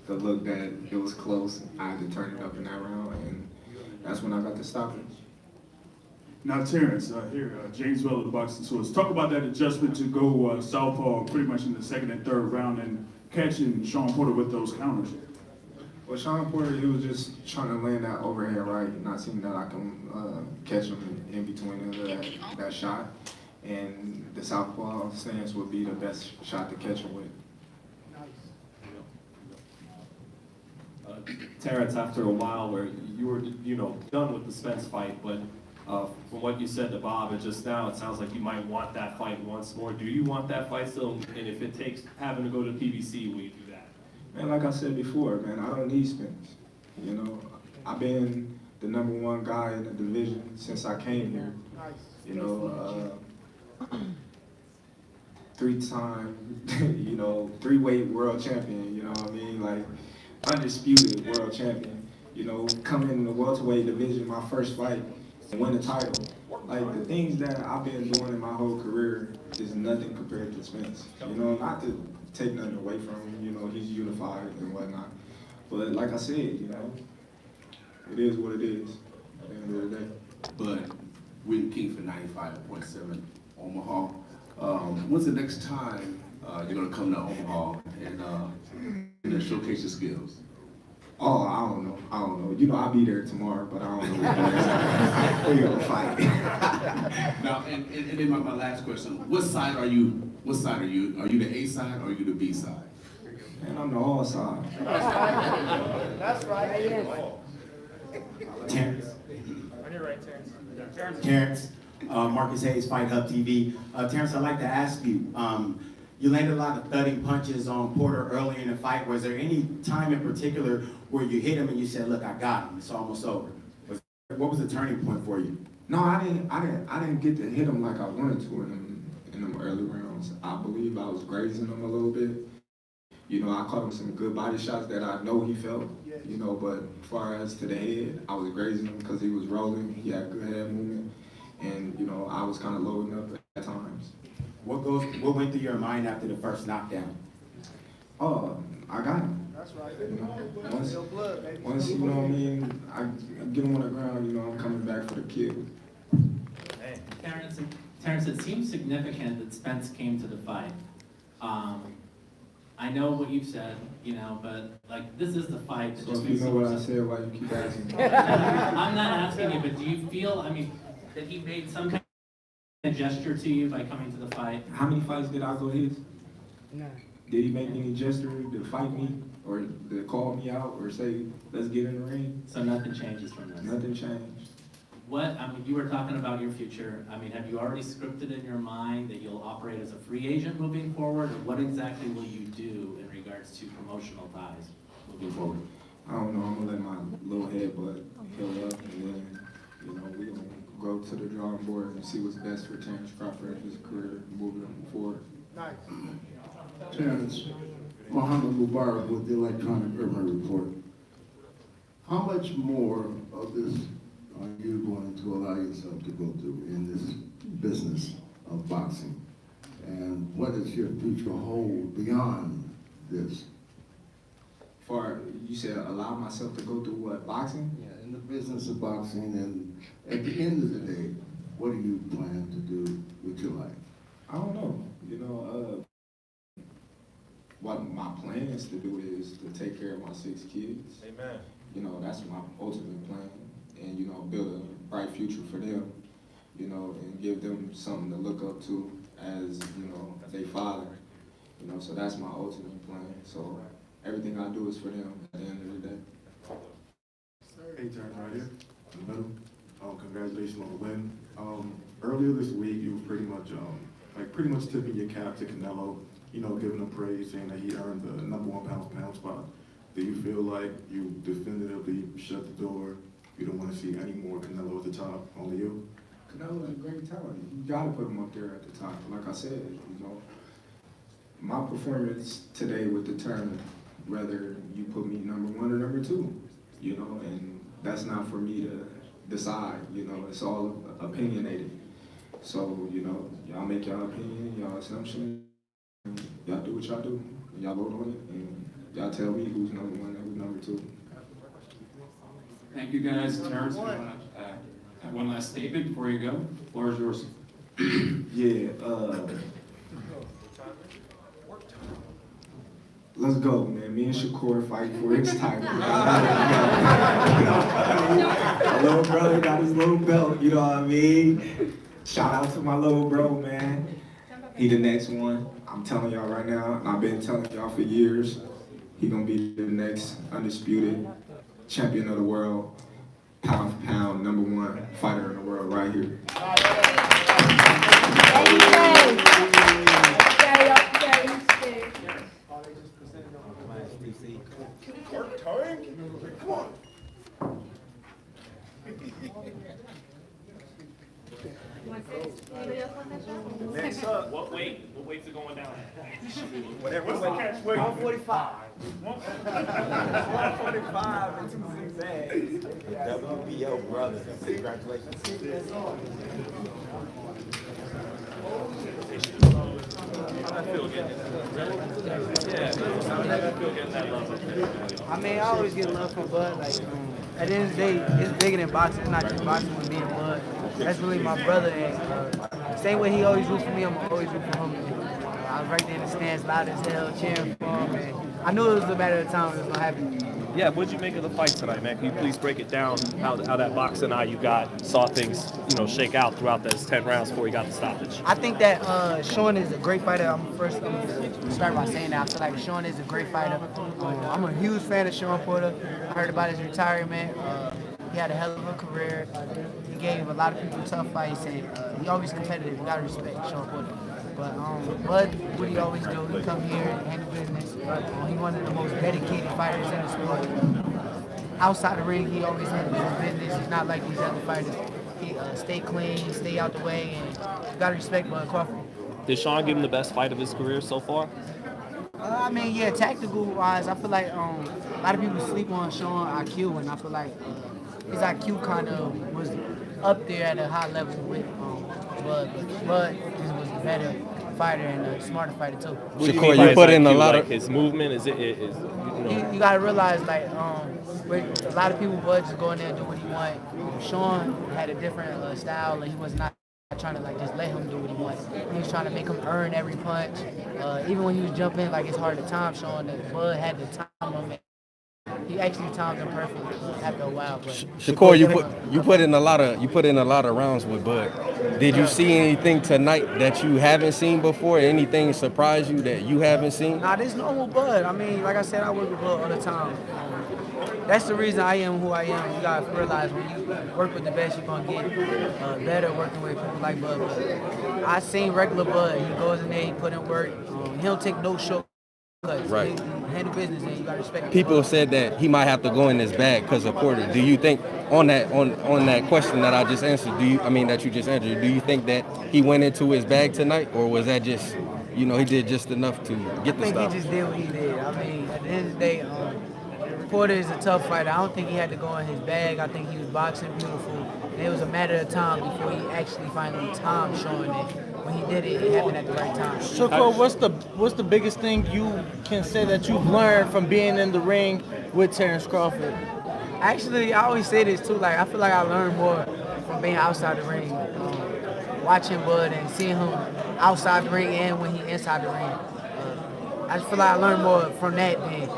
look that it was close, I had to turn it up in that round, and that's when I got the stoppage. Now, Terrence, James Bell of the Boxing Source. Talk about that adjustment to go southpaw pretty much in the second and third round and catching Shawn Porter with those counters. Well, Shawn Porter, he was just trying to land that overhead right, not seeing that I can catch him in between that shot. And the southpaw stance would be the best shot to catch him with. Terrence, after a while where you were, you know, done with the Spence fight, but From what you said to Bob, and just now, it sounds like you might want that fight once more. Do you want that fight still? And if it takes having to go to PBC, will you do that? Man, like I said before, man, I don't need Spence. You know, I've been the #1 guy in the division since I came here. You know, 3-time, you know, 3-weight world champion, you know what I mean? Like, undisputed world champion. You know, coming in the welterweight division, my first fight, and win the title. Like, the things that I've been doing in my whole career is nothing compared to Spence. You know, not to take nothing away from him, you know, he's unified and whatnot. But like I said, you know, it is what it is at the end of the day. But we're King for 95.7 Omaha. When's the next time you're gonna come to Omaha and showcase your skills? Oh, I don't know. You know, I'll be there tomorrow, but I don't know we're gonna fight. Now, and then my last question: what side are you? What side are you? Are you the A side or are you the B side? Man, I'm the all side. That's right. Terrence. On your right, Terrence. Terrence, Marcus Hayes, Fight Hub TV. Terrence, I'd like to ask you, you landed a lot of thudding punches on Porter early in the fight. Was there any time in particular where you hit him and you said, look, I got him, it's almost over? What was the turning point for you? No, I didn't get to hit him like I wanted to in them early rounds. I believe I was grazing him a little bit. You know, I caught him some good body shots that I know he felt, you know, but as far as to the head, I was grazing him because he was rolling, he had good head movement, and, you know, I was kind of loading up at times. What went through your mind after the first knockdown? Oh, I got him. That's right. You know, once you know what I mean, I get him on the ground, you know, I'm coming back for the kill. Terrence, it seems significant that Spence came to the fight. I know what you've said, you know, but like this is the fight. That So just if you makes know so what I much said, why you keep asking me? I'm not asking you, but do you feel, I mean, that he made some kind of gesture to you by coming to the fight? How many fights did I go his? No. Did he make any gesture to fight me or to call me out or say, let's get in the ring? So nothing changes from this? Nothing changed. I mean, you were talking about your future. I mean, have you already scripted in your mind that you'll operate as a free agent moving forward? Or what exactly will you do in regards to promotional ties moving forward? I don't know, I'm gonna let my little head butt heal up and then, you know, we're gonna go to the drawing board and see what's best for Terrence Crawford and his career moving forward. Nice. Terrence, Muhammad Mubarak with the Electronic Urban Report. How much more of this are you going to allow yourself to go through in this business of boxing? And what does your future hold beyond this? You said allow myself to go through what, boxing? Yeah, in the business of boxing, and at the end of the day, what do you plan to do with your life? I don't know, you know, what my plan is to do is to take care of my 6 kids. Amen. You know, that's my ultimate plan. And, you know, build a bright future for them, you know, and give them something to look up to as, you know, their father. You know, so that's my ultimate plan. So everything I do is for them at the end of the day. Hey, Terrence, right here, in the middle. Congratulations on the win. Earlier this week, you were pretty much tipping your cap to Canelo, you know, giving him praise, saying that he earned the #1 pound spot. Do you feel like you definitively shut the door? You don't want to see any more Canelo at the top, only you? Canelo's a great talent. You gotta put him up there at the top. Like I said, you know, my performance today would determine whether you put me #1 or #2, you know, and that's not for me to decide, you know, it's all opinionated. So, you know, y'all make y'all opinion, y'all assumption, y'all do what y'all do, and y'all vote on it, and y'all tell me who's #1 and who's #2. Thank you, guys. Terrence, you want to have one last statement before you go? The floor is yours. Yeah, let's go, man. Me and Shakur fight for his title. My little brother got his little belt, you know what I mean? Shout out to my little bro, man. He the next one. I'm telling y'all right now, and I've been telling y'all for years, he gonna be the next undisputed champion of the world, pound for pound, #1 fighter in the world right Booker. Come on. Next up. What weight? What weights are going down? Whatever. What's the catch weight? 145. 145 and 2 6 WBO brothers. Congratulations. I mean, I always get love from Bud. Like, at the end of the day, it's bigger than boxing. It's not just boxing with me and Bud. That's really my brother. And same way he always roots for me, I'm always root for him. I was right there in the stands, loud as hell, cheering for him. And I knew it was a matter of time it was gonna happen. Yeah, what'd you make of the fight tonight, man? Can you please break it down how that boxing eye you got saw things, shake out throughout those 10 rounds before he got the stoppage? I think that Shawn is a great fighter. I'm gonna start by saying that. I feel like Shawn is a great fighter. I'm a huge fan of Shawn Porter. I heard about his retirement. He had a hell of a career. He gave a lot of people tough fights, and he always competitive. You gotta respect Shawn Porter. But Bud, what he always do, he come here and handle business. He's one of the most dedicated fighters in the sport. Outside the ring, he always handles his business. He's not like these other fighters. He stay clean, stay out the way, and you gotta respect Bud Crawford. Did Shawn give him the best fight of his career so far? I mean, yeah, tactical wise, I feel like a lot of people sleep on Shawn IQ, and I feel like his IQ kind of was up there at a high level with Bud. Bud just was a better fighter and a smarter fighter too. Shakur, you put in a lot of his movement. You gotta realize, like, with a lot of people, Bud just go in there and do what he want. Shawn had a different style, and he was not trying to just let him do what he wants. He was trying to make him earn every punch. Even when he was jumping, it's hard to time Shawn. That Bud had to time him. He actually timed him perfectly after a while. But Shakur, you put in a lot of rounds with Bud. Did you see anything tonight that you haven't seen before? Anything surprise you that you haven't seen? Nah, there's normal Bud. I mean, like I said, I work with Bud all the time. That's the reason I am who I am. You gotta realize when you work with the best, you're gonna get better working with people like Bud. But I seen regular Bud. He goes in there, he put in work. He don't take no shortcuts. Right. He handle business, and you gotta respect him. People said that he might have to go in his bag because of Porter. Do you think on that question that I just answered? That you just answered? Do you think that he went into his bag tonight, or was that just he did just enough to get the stop? I think he just did what he did. I mean, at the end of the day, Porter is a tough fighter. I don't think he had to go in his bag. I think he was boxing beautiful. And it was a matter of time before he actually finally timed Shawn it. When he did it, it happened at the right time. Shakur, what's the biggest thing you can say that you've learned from being in the ring with Terrence Crawford? Actually, I always say this too. I feel like I learned more from being outside the ring, watching Bud and seeing him outside the ring and when he inside the ring. I just feel like I learned more from that than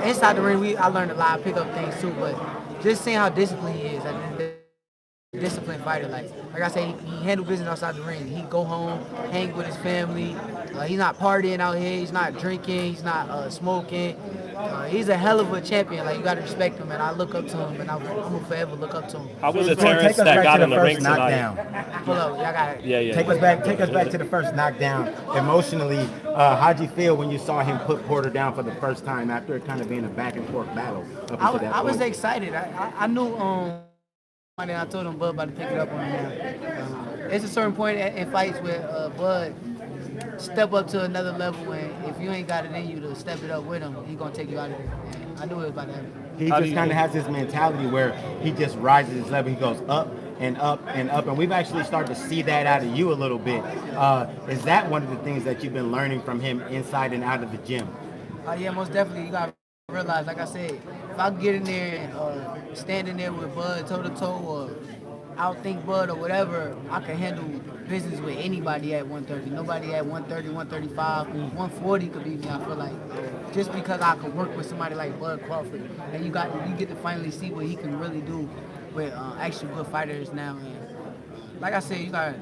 inside the ring. I learned a lot, pick up things too. But just seeing how disciplined he is, disciplined fighter. Like I say, he handle business outside the ring. He go home, hang with his family. He's not partying out here. He's not drinking. He's not smoking. He's a hell of a champion. You got to respect him, and I look up to him, and I'm gonna forever look up to him. How was it Terrence that got in the ring tonight? Hold up, y'all got it. Yeah. Take us back to the first knockdown. Emotionally, how'd you feel when you saw him put Porter down for the first time after it kind of being a back and forth battle? I was excited. I knew. I told him Bud about to pick it up on him. It's a certain point in fights where Bud step up to another level, and if you ain't got it in you to step it up with him, he's gonna take you out of there. And I knew it was about to happen. He just kind of has this mentality where he just rises his level. He goes up and up and up, and we've actually started to see that out of you a little bit. Is that one of the things that you've been learning from him inside and out of the gym? Yeah, most definitely. You gotta realize, like I said, if I get in there and stand in there with Bud toe-to-toe or outthink Bud or whatever, I can handle business with anybody at 130. Nobody at 130, 135, 140 could beat me, I feel like. Just because I could work with somebody like Bud Crawford. And you get to finally see what he can really do with actually good fighters now. And like I said, you gotta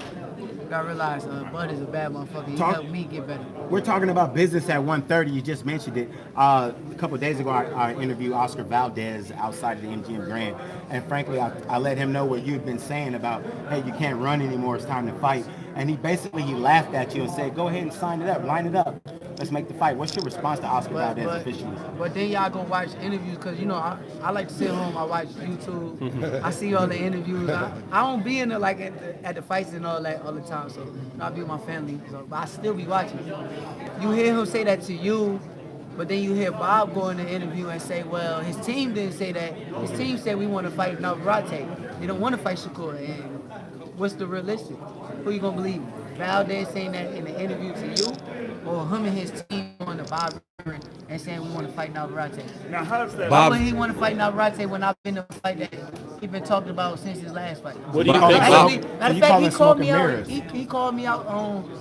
realize Bud is a bad motherfucker. He helped me get better. We're talking about business at 1:30. You just mentioned it. A couple of days ago, I interviewed Oscar Valdez outside of the MGM Grand, and frankly, I let him know what you've been saying about, hey, you can't run anymore. It's time to fight. And he laughed at you and said, go ahead and sign it up, line it up. Let's make the fight. What's your response to Oscar Valdez officially? But then y'all go watch interviews because, you know, I like to sit home. I watch YouTube. I see all the interviews. I don't be in there like at the fights and all that all the time. So I be with my family. So, but I still be watching. You hear him say that to you, but then you hear Bob go in the interview and say, well, his team didn't say that. His team said we want to fight Navarrete. They don't want to fight Shakur. And what's the realistic? Who you gonna believe? Valdez saying that in the interview to you, or him and his team going to Bob and saying we want to fight Navarrete? Now, how does that? Why would he want to fight Navarrete when I've been in a fight that he been talking about since his last fight? What do you think? Matter of fact, he called me out. He called me out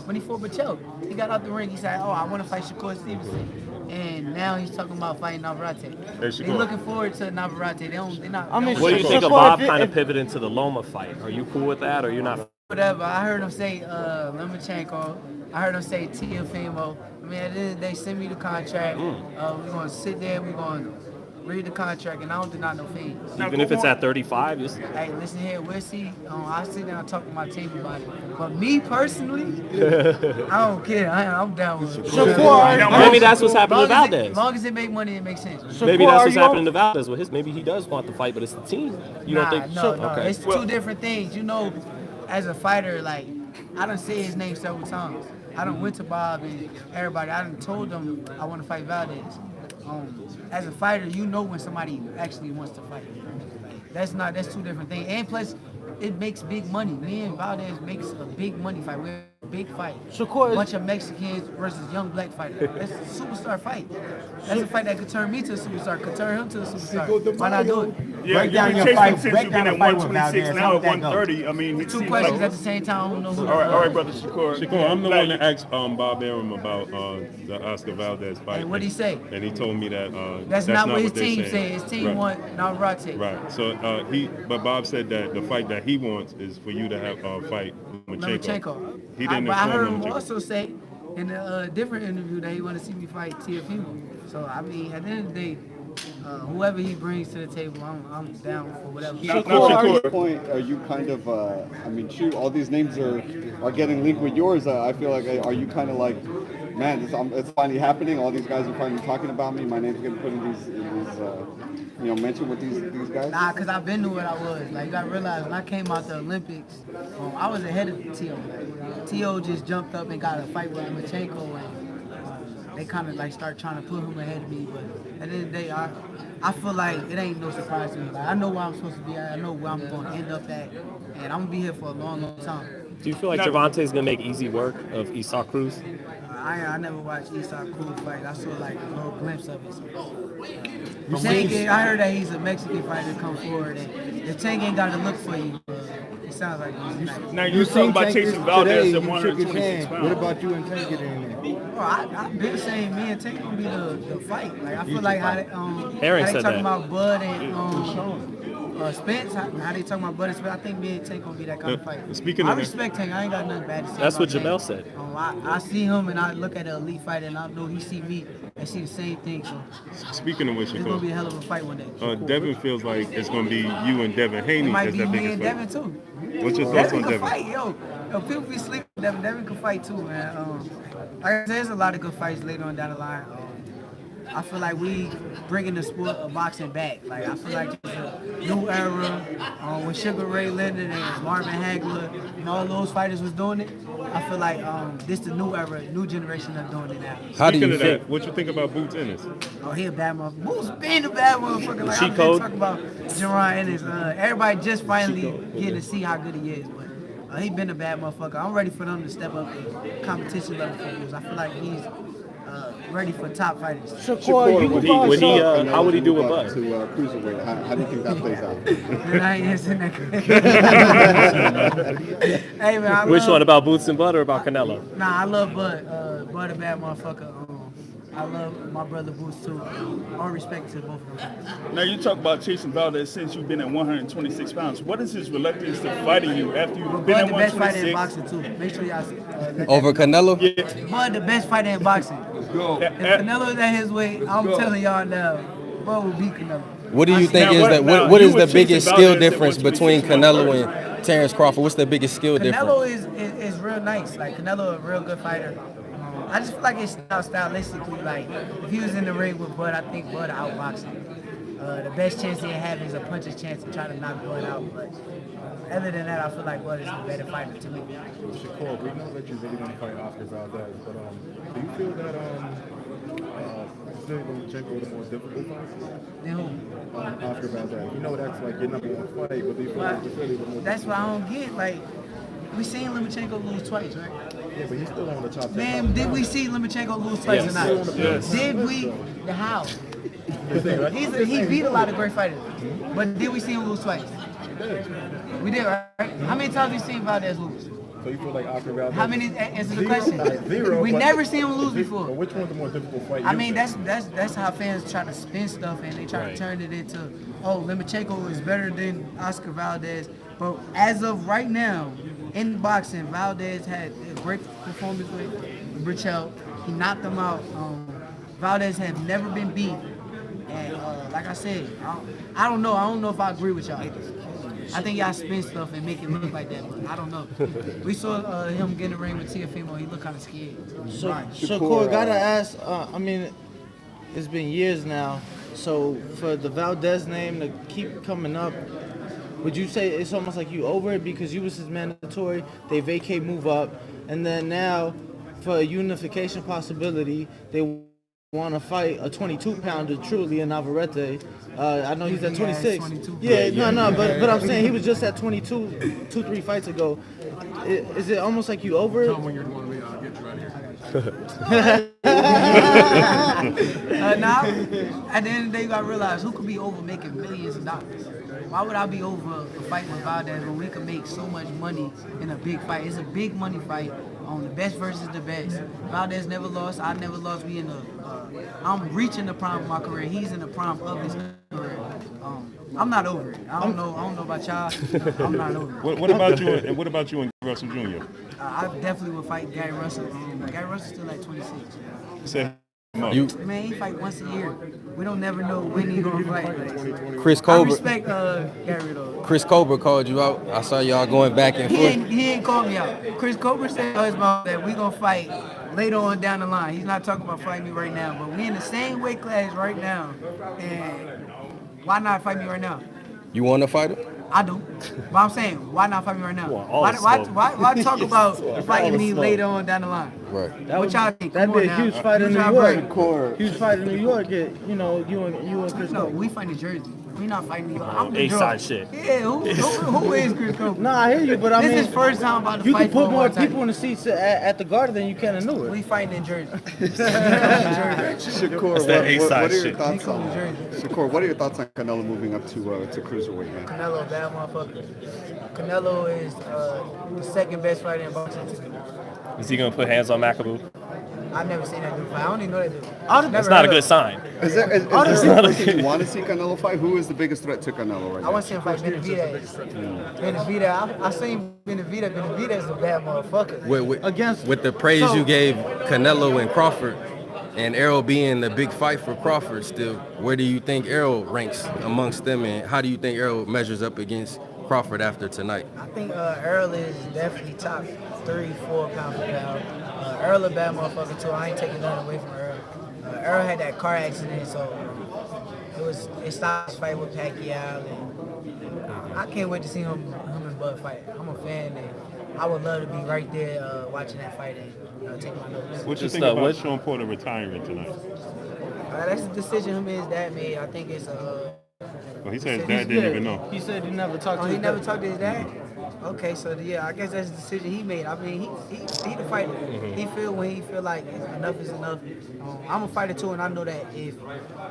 when he fought Bachel. He got out the ring. He said, "Oh, I want to fight Shakur Stevenson." And now he's talking about fighting Navarrete. They're looking forward to Navarrete. They're not. I mean, what do you think of Bob kind of pivoting to the Loma fight? Are you cool with that, or you're not? Whatever. I heard him say Lomachenko. I heard him say Teofimo. I mean, at the end of the day, send me the contract. We're going to sit there. We're going to read the contract, and I don't deny no fees. Even if it's at 35? Hey, listen here. We'll see. I sit down and talk to my team about it. But me personally, I don't care. I'm down with it. Maybe that's what's happening to Valdez. As long as it make money, it makes sense. Maybe that's what's happening to Valdez. Well, maybe he does want the fight, but it's the team. You don't think? No. Okay. It's two different things. You know, as a fighter, like, I done said his name several times. I done went to Bob and everybody. I done told them I want to fight Valdez. As a fighter, you know when somebody actually wants to fight. That's two different things. And plus, it makes big money. Me and Valdez makes a big money fight. We're a big fight. A bunch of Mexicans versus young black fighters. That's a superstar fight. That's a fight that could turn me to a superstar, could turn him to a superstar. Why not do it? Yeah, break down your fight. Since you've been at 126, now at 130. I mean, two questions at the same time. I don't know who. All right, brother Shakur. Shakur, I'm the one that asked Bob Arum about the Oscar Valdez fight. And what did he say? And he told me that that's not what his team said. His team want Navarrete. Right. So but Bob said that the fight that he wants is for you to have fight Lomachenko. He didn't. I heard him also say in a different interview that he want to see me fight Teofimo. So I mean, at the end of the day, whoever he brings to the table, I'm down for whatever. At this point, are you kind of? I mean, shoot, all these names are getting linked with yours. I feel like, are you kind of like, man, it's finally happening. All these guys are finally talking about me. My name's getting put in these mentioned with these guys. Nah, cause I've been to what I was. Like, you gotta realize when I came out the Olympics, I was ahead of T.O. T.O. just jumped up and got a fight with Lomachenko, and they kind of like start trying to put him ahead of me. But at the end of the day, I feel like it ain't no surprise to me. Like, I know where I'm supposed to be at. I know where I'm going to end up at, and I'm gonna be here for a long, long time. Do you feel like Gervonta's gonna make easy work of Isak Cruz? I never watched Isak Cruz fight. I saw like a little glimpse of it. I heard that he's a Mexican fighter come forward, and if Tank ain't got to look for you, it sounds like he's nice. Now you're talking about chasing Valdez at 126 pounds. What about you and Tank getting in there? Well, I've been saying me and Tank gonna be the fight. Like I feel like how they Aaron said talking about Bud and Spence, how they talking about Bud and Spence. I think me and Tank gonna be that kind of fight. Speaking I of respect Tank. I ain't got nothing bad to say. That's what about Jamel Tank. said. I see him and I look at an elite fighter and I know he see me and see the same thing. So speaking of which, it's gonna be a hell of a fight one day. Devin feels like it's gonna be you and Devin Haney as the biggest fight. Me and Devin too. What's your thoughts on Devin? Devin? Fight, yo, people be sleeping. Devin can fight too, man. Like I said, there's a lot of good fights later on down the line. I feel like we bringing the sport of boxing back. Like I feel like it's a new era when Sugar Ray Leonard and Marvin Hagler and all those fighters was doing it. I feel like this the new era, new generation that's doing it now. Speaking of that, what you think about Boots Ennis? Oh, he a bad motherfucker. Boots been a bad motherfucker. Like Cheat I've code? been talking about Jerron Ennis. Everybody just finally getting to see how good he is. But he been a bad motherfucker. I'm ready for them to step up the competition level for Boots. I feel like he's ready for top fighters. Shakur, how would he do with Bud? To cruiserweight, how do you think that plays out? And I ain't answering that. Hey man, Which one, about Boots and Bud or about Canelo? Nah, I love Bud. Bud a bad motherfucker. I love my brother Boots too. All respect to both of them. Now you talk about chasing Valdez since you've been at 126 pounds. What is his reluctance to fighting you after you've been at Bud, the best fighter in 126? boxing too. Make sure y'all Over Canelo? Yeah. Bud, the best fighter in boxing. Go. If Canelo is at his weight, I'm telling y'all now, Bud will beat Canelo. What do you think is that? What is the biggest skill difference between Canelo and Terrence Crawford? What's the biggest skill difference? Canelo is real nice. Like Canelo, a real good fighter. I just feel like it's stylistically, like if he was in the ring with Bud, I think Bud outbox him. The best chance he'll have is a puncher's chance to try to knock Bud out. But other than that, I feel like Bud is the better fighter to me. Shakur, we know that you really want to fight Oscar Valdez, but do you feel that Lomachenko the more difficult fight? Then who? Oscar Valdez. You know that's like your number one fight, but do you feel like it's really the more That's what I don't get. Like, we seen Lomachenko lose twice, right? Yeah, but he's still on the top 10. Man, did we see Lomachenko lose twice or not? Yes. Did we? The how? He beat a lot of great fighters, but did we see him lose twice? We did, right? How many times have we seen Valdez lose? So you feel like Oscar Valdez? How many? Answer the question. Zero. We never seen him lose before. But which one's the more difficult fight? I mean, that's how fans try to spin stuff and they try to turn it into, oh, Lomachenko is better than Oscar Valdez. But as of right now, in boxing, Valdez had a great performance with Brichell. He knocked him out. Valdez has never been beat. And like I said, I don't know. I don't know if I agree with y'all. I think y'all spin stuff and make it look like that, but I don't know. We saw him get in the ring with Tiafimo. He looked kind of scared. So, Shakur, gotta ask. I mean, it's been years now. So for the Valdez name to keep coming up, would you say it's almost like you over it because you was his mandatory? They vacate, move up, and then now for a unification possibility, they want to fight a 22-pounder, truly, in Navarrete. I know he's at 26. Yeah, no, but I'm saying he was just at 22, 2-3 fights ago. Is it almost like you over it? Tell him when you're going to get you out of here. Now, at the end of the day, you gotta realize who could be over making millions of dollars. Why would I be over a fight with Valdez when we could make so much money in a big fight? It's a big money fight on the best versus the best. Valdez never lost. I never lost. We in the. I'm reaching the prime of my career. He's in the prime of his career. I'm not over it. I don't know about y'all. I'm not over it. What about you? And what about you and Russell Jr.? I definitely would fight Gary Russell. Gary Russell's still like 26. Man, he fight once a year. We don't never know when he gonna fight. Like, Chris Colbert. I respect Gary though. Chris Colbert called you out. I saw y'all going back and forth. He ain't called me out. Chris Colbert said to his mom that we gonna fight later on down the line. He's not talking about fighting me right now, but we in the same weight class right now. And why not fight me right now? You want to fight him? I do. But I'm saying, why not fight me right now? Why talk about fighting me later on down the line? Right. What y'all think? That'd be a huge fight in New York. Huge fight in New York. You know, you and Chris. No, we fight in Jersey. We not fighting New York. I'm the A-side shit. Yeah, who is Chris Colbert? No, I hear you, but I mean, this is first time about to you fight. can put more people in the seats at the Garden than you can in Newark. We fighting in Jersey. Shakur, what are your thoughts on Shakur, what are your thoughts on Canelo moving up to cruiserweight, man? Canelo, a bad motherfucker. Canelo is the second best fighter in boxing to me. Is he gonna put hands on Makabu? I've never seen that dude fight. I don't even know that dude. That's not a good sign. Is there a person you want to see Canelo fight? Who is the biggest threat to Canelo right now? I want to see him fight Benavidez. Benavidez, I seen Benavidez. Benavidez is a bad motherfucker. With the praise you gave Canelo and Crawford, and Errol being the big fight for Crawford still, where do you think Errol ranks amongst them, and how do you think Errol measures up against Crawford after tonight? I think Errol is definitely top 3-4 pound for pound. Errol a bad motherfucker too. I ain't taking nothing away from Errol. Errol had that car accident, so it stopped his fight with Pacquiao. And I can't wait to see him and Bud fight. I'm a fan, and I would love to be right there watching that fight and take my notes. What you think about Shawn Porter retiring tonight? That's a decision him and his dad made. I think it's Well, he said his dad didn't even know. He said he never talked to his dad. He never talked to his dad? Okay, so yeah, I guess that's the decision he made. I mean, he the fighter. He feel when he feel like enough is enough. I'm a fighter too, and I know that if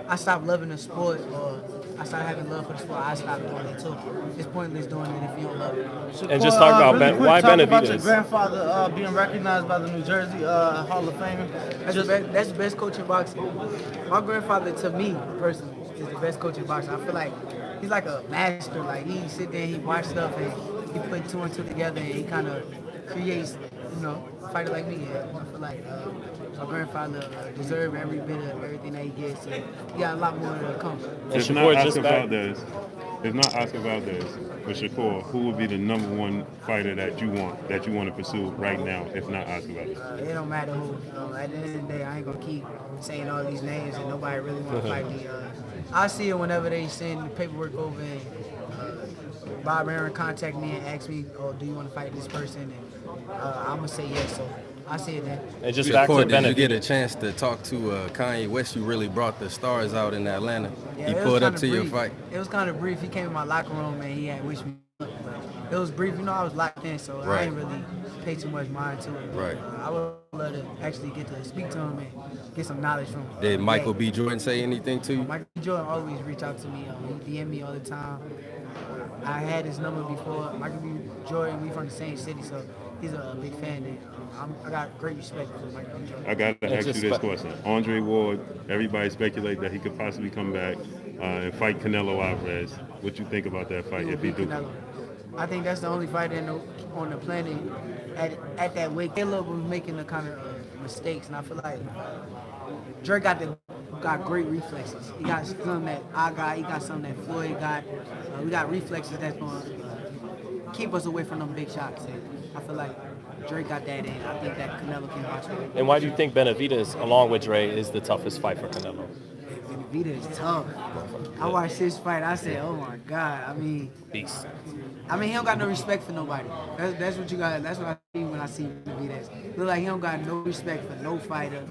I stop loving the sport or I start having love for the sport, I stop doing it too. It's pointless doing it if you don't love it. And just talk about really quick, why talk about your Benavidez. grandfather being recognized by the New Jersey Hall of Fame. That's the best coach in boxing. My grandfather, to me personally, is the best coach in boxing. I feel like he's like a master. Like he sit there, he watch stuff, and he put two and two together, and he kind of creates, a fighter like me. And I feel like my grandfather deserves every bit of everything that he gets. And he got a lot more to come. If not Oscar Valdez, for Shakur, who would be the number one fighter that you want to pursue right now, if not Oscar Valdez? It don't matter who. At the end of the day, I ain't gonna keep saying all these names, and nobody really want to fight me. I see it whenever they send the paperwork over, and Bob Aaron contact me and ask me, "Oh, do you want to fight this person?" And I'm gonna say yes. So I see it then. And just back to Did you Benavidez. get a chance to talk to Kanye West? You really brought the stars out in Atlanta. Yeah, He it was pulled up kinda to your brief. fight. It was kind of brief. He came in my locker room and he had wished me luck. But it was brief. I was locked in, so I Right. didn't really pay too much mind to it. Right. I would love to actually get to speak to him and get some knowledge from him. Did Michael B. Jordan say anything to you? Michael B. Jordan always reach out to me. He DM me all the time. I had his number before. Michael B. Jordan, we from the same city, so he's a big fan. And I got great respect for Michael B. Jordan. I got to ask you this question. Andre Ward, everybody speculate that he could possibly come back and fight Canelo Alvarez. What you think about that fight if he do? Canelo. I think that's the only fighter on the planet at that weight. Caleb was making the kind of mistakes, and I feel like Drake got great reflexes. He got something that I got. He got something that Floyd got. We got reflexes that's going to keep us away from them big shots. And I feel like Drake got that in. I think that Canelo can watch it. And why do you think Benavidez, along with Dre, is the toughest fight for Canelo? Benavidez is tough. I watched his fight. I said, oh my God. I mean, beast. I mean, he don't got no respect for nobody. That's what you got. That's what I see when I see Benavidez. Look like he don't got no respect for no fighter.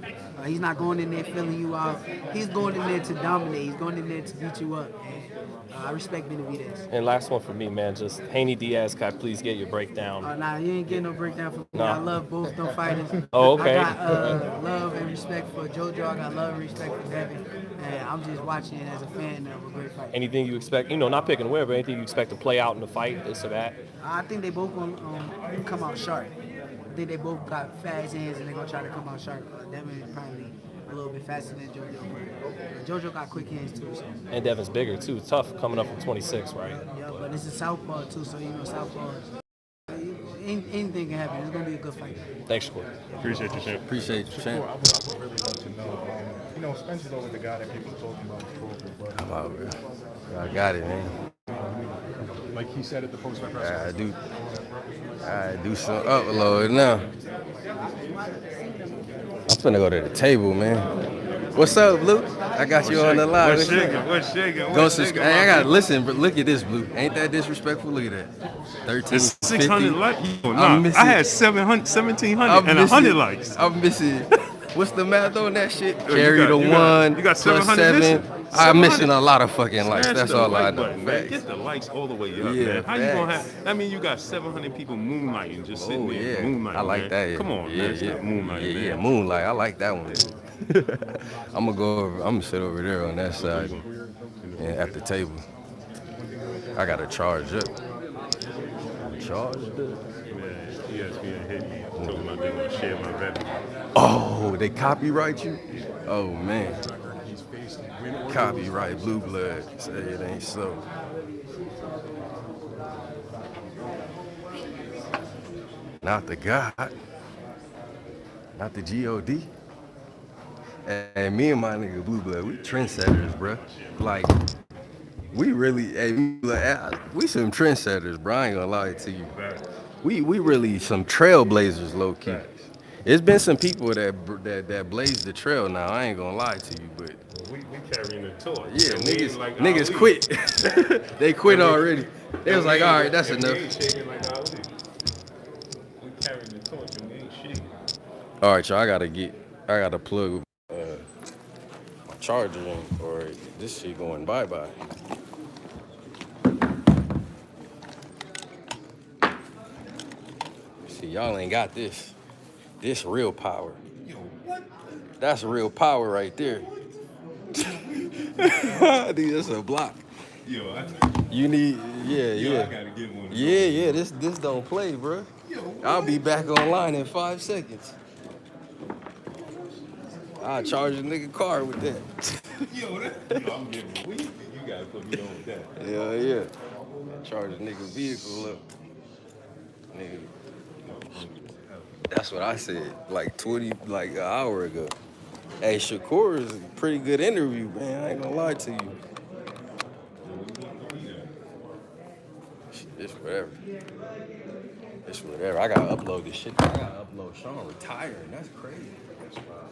He's not going in there filling you out. He's going in there to dominate. He's going in there to beat you up. And I respect Benavidez. And last one for me, man, just Haney Diaz, can I please get your breakdown? Nah, you ain't getting no breakdown from me. Nah. I love both them fighters. Oh, okay. I got love and respect for JoJo. I got love and respect for Devin. And I'm just watching it as a fan of a great fight. Anything you expect, not picking where, but anything you expect to play out in the fight, this or that? I think they both going to come out sharp. I think they both got fast hands and they're going to try to come out sharp. Devin is probably a little bit faster than JoJo. But JoJo got quick hands too. So. And Devin's bigger too, tough coming up from 26, right? Yeah, but this is southpaw too, so southpaw. Anything can happen. It's going to be a good fight. Thanks, Shakur. Appreciate you, champ. Appreciate you, champ. I would really love to know, Spencer's always the guy that people talking about Crawford, but I got it, man. Like he said at the post-fight press conference. I do some upload now. I'm finna go to the table, man. What's up, Blue? I got you on the line. What's shaking? Go subscribe. Hey, I gotta listen, but look at this, Blue. Ain't that disrespectful? Look at that. 13, It's 600 likes. I'm I had 700, 1,700 and 100 likes. I'm missing. What's the math on that shit? You Carry got- the you got- one you got plus 700 7. missing. I'm 700. missing a lot of fucking likes. Smash That's the all I like know. button, man. Facts. Get the likes all the way up, Yeah, man. How you gonna facts. have? That mean you got 700 people moonlighting, just sitting there Yeah, moonlighting. I like man. that. Yeah. Come on, man. Stop moonlighting, man. Yeah, moonlight. I like that one. I'm gonna go over. I'm gonna sit over there on that side and at the table. I gotta charge up. Charge up. Yeah, ESPN hit me talking about they gonna share my revenue. Oh, they copyright you? Oh man. Copyright Blue Blood. Say it ain't so. Not the God. Not the God. And me and my nigga Blue Blood, we trendsetters, bruh. Like, we really, we some trendsetters, bro. I ain't gonna lie to you. We really some trailblazers, low key. It's been some people that blazed the trail now. I ain't gonna lie to you, but We carrying the torch. yeah, And we niggas, ain't like niggas Ali. quit. They quit already. They was like, all right, that's And enough. We ain't shaking like Ali. We carrying the torch and we ain't shaking. All right, y'all. I gotta plug my charger in, or this shit going bye-bye. See, y'all ain't got this. This real power. That's real power right there. Dude, that's a block. You need, yeah. I gotta get one. Yeah, this don't play, bro. I'll be back online in 5 seconds. I'll charge a nigga car with that. I'm getting weak. You gotta put me on with that. Hell yeah. Charge a nigga vehicle up. Nigga. That's what I said, like an hour ago. Hey, Shakur is a pretty good interview, man. I ain't gonna lie to you. It's whatever. It's whatever. I gotta upload this shit. I gotta upload Shawn retiring. That's crazy. That's wild.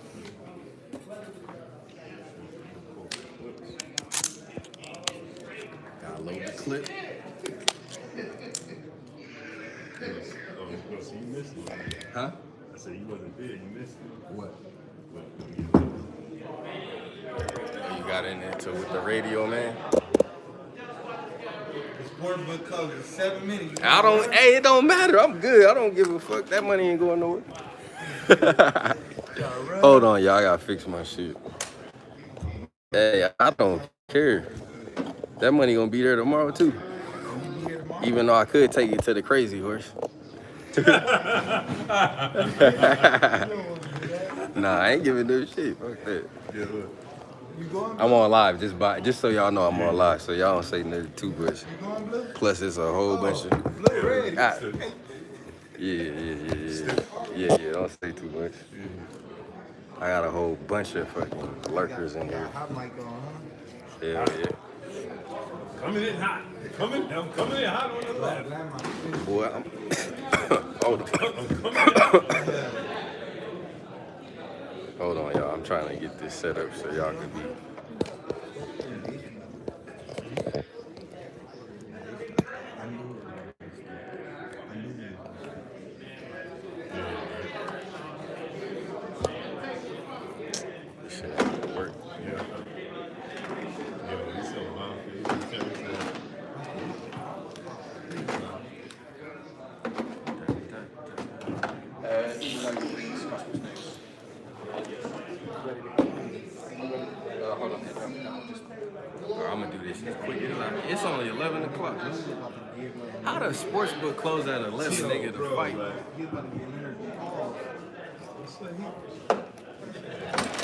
Gotta load the clip. So you missed it. Huh? I said you wasn't there. You missed it. What? You got in there too with the radio, man. The sportsbook covers 7 minutes. Hey, it don't matter. I'm good. I don't give a fuck. That money ain't going nowhere. Hold on, y'all. I gotta fix my shit. Hey, I don't care. That money gonna be there tomorrow too. Even though I could take it to the crazy horse. Nah, I ain't giving no shit. Fuck that. I'm on live. Just so y'all know I'm on live, so y'all don't say nothing too much. Plus, it's a whole bunch of. Yeah. Don't say too much. I got a whole bunch of fucking lurkers in here. Hell yeah. Coming in hot. I'm coming in hot on the left. Boy, hold on. Hold on, y'all. I'm trying to get this set up so y'all can be. This shit ain't work. I'm gonna do this as quick as I can. It's only 11 o'clock. How does sportsbook close at 11, nigga, to fight? I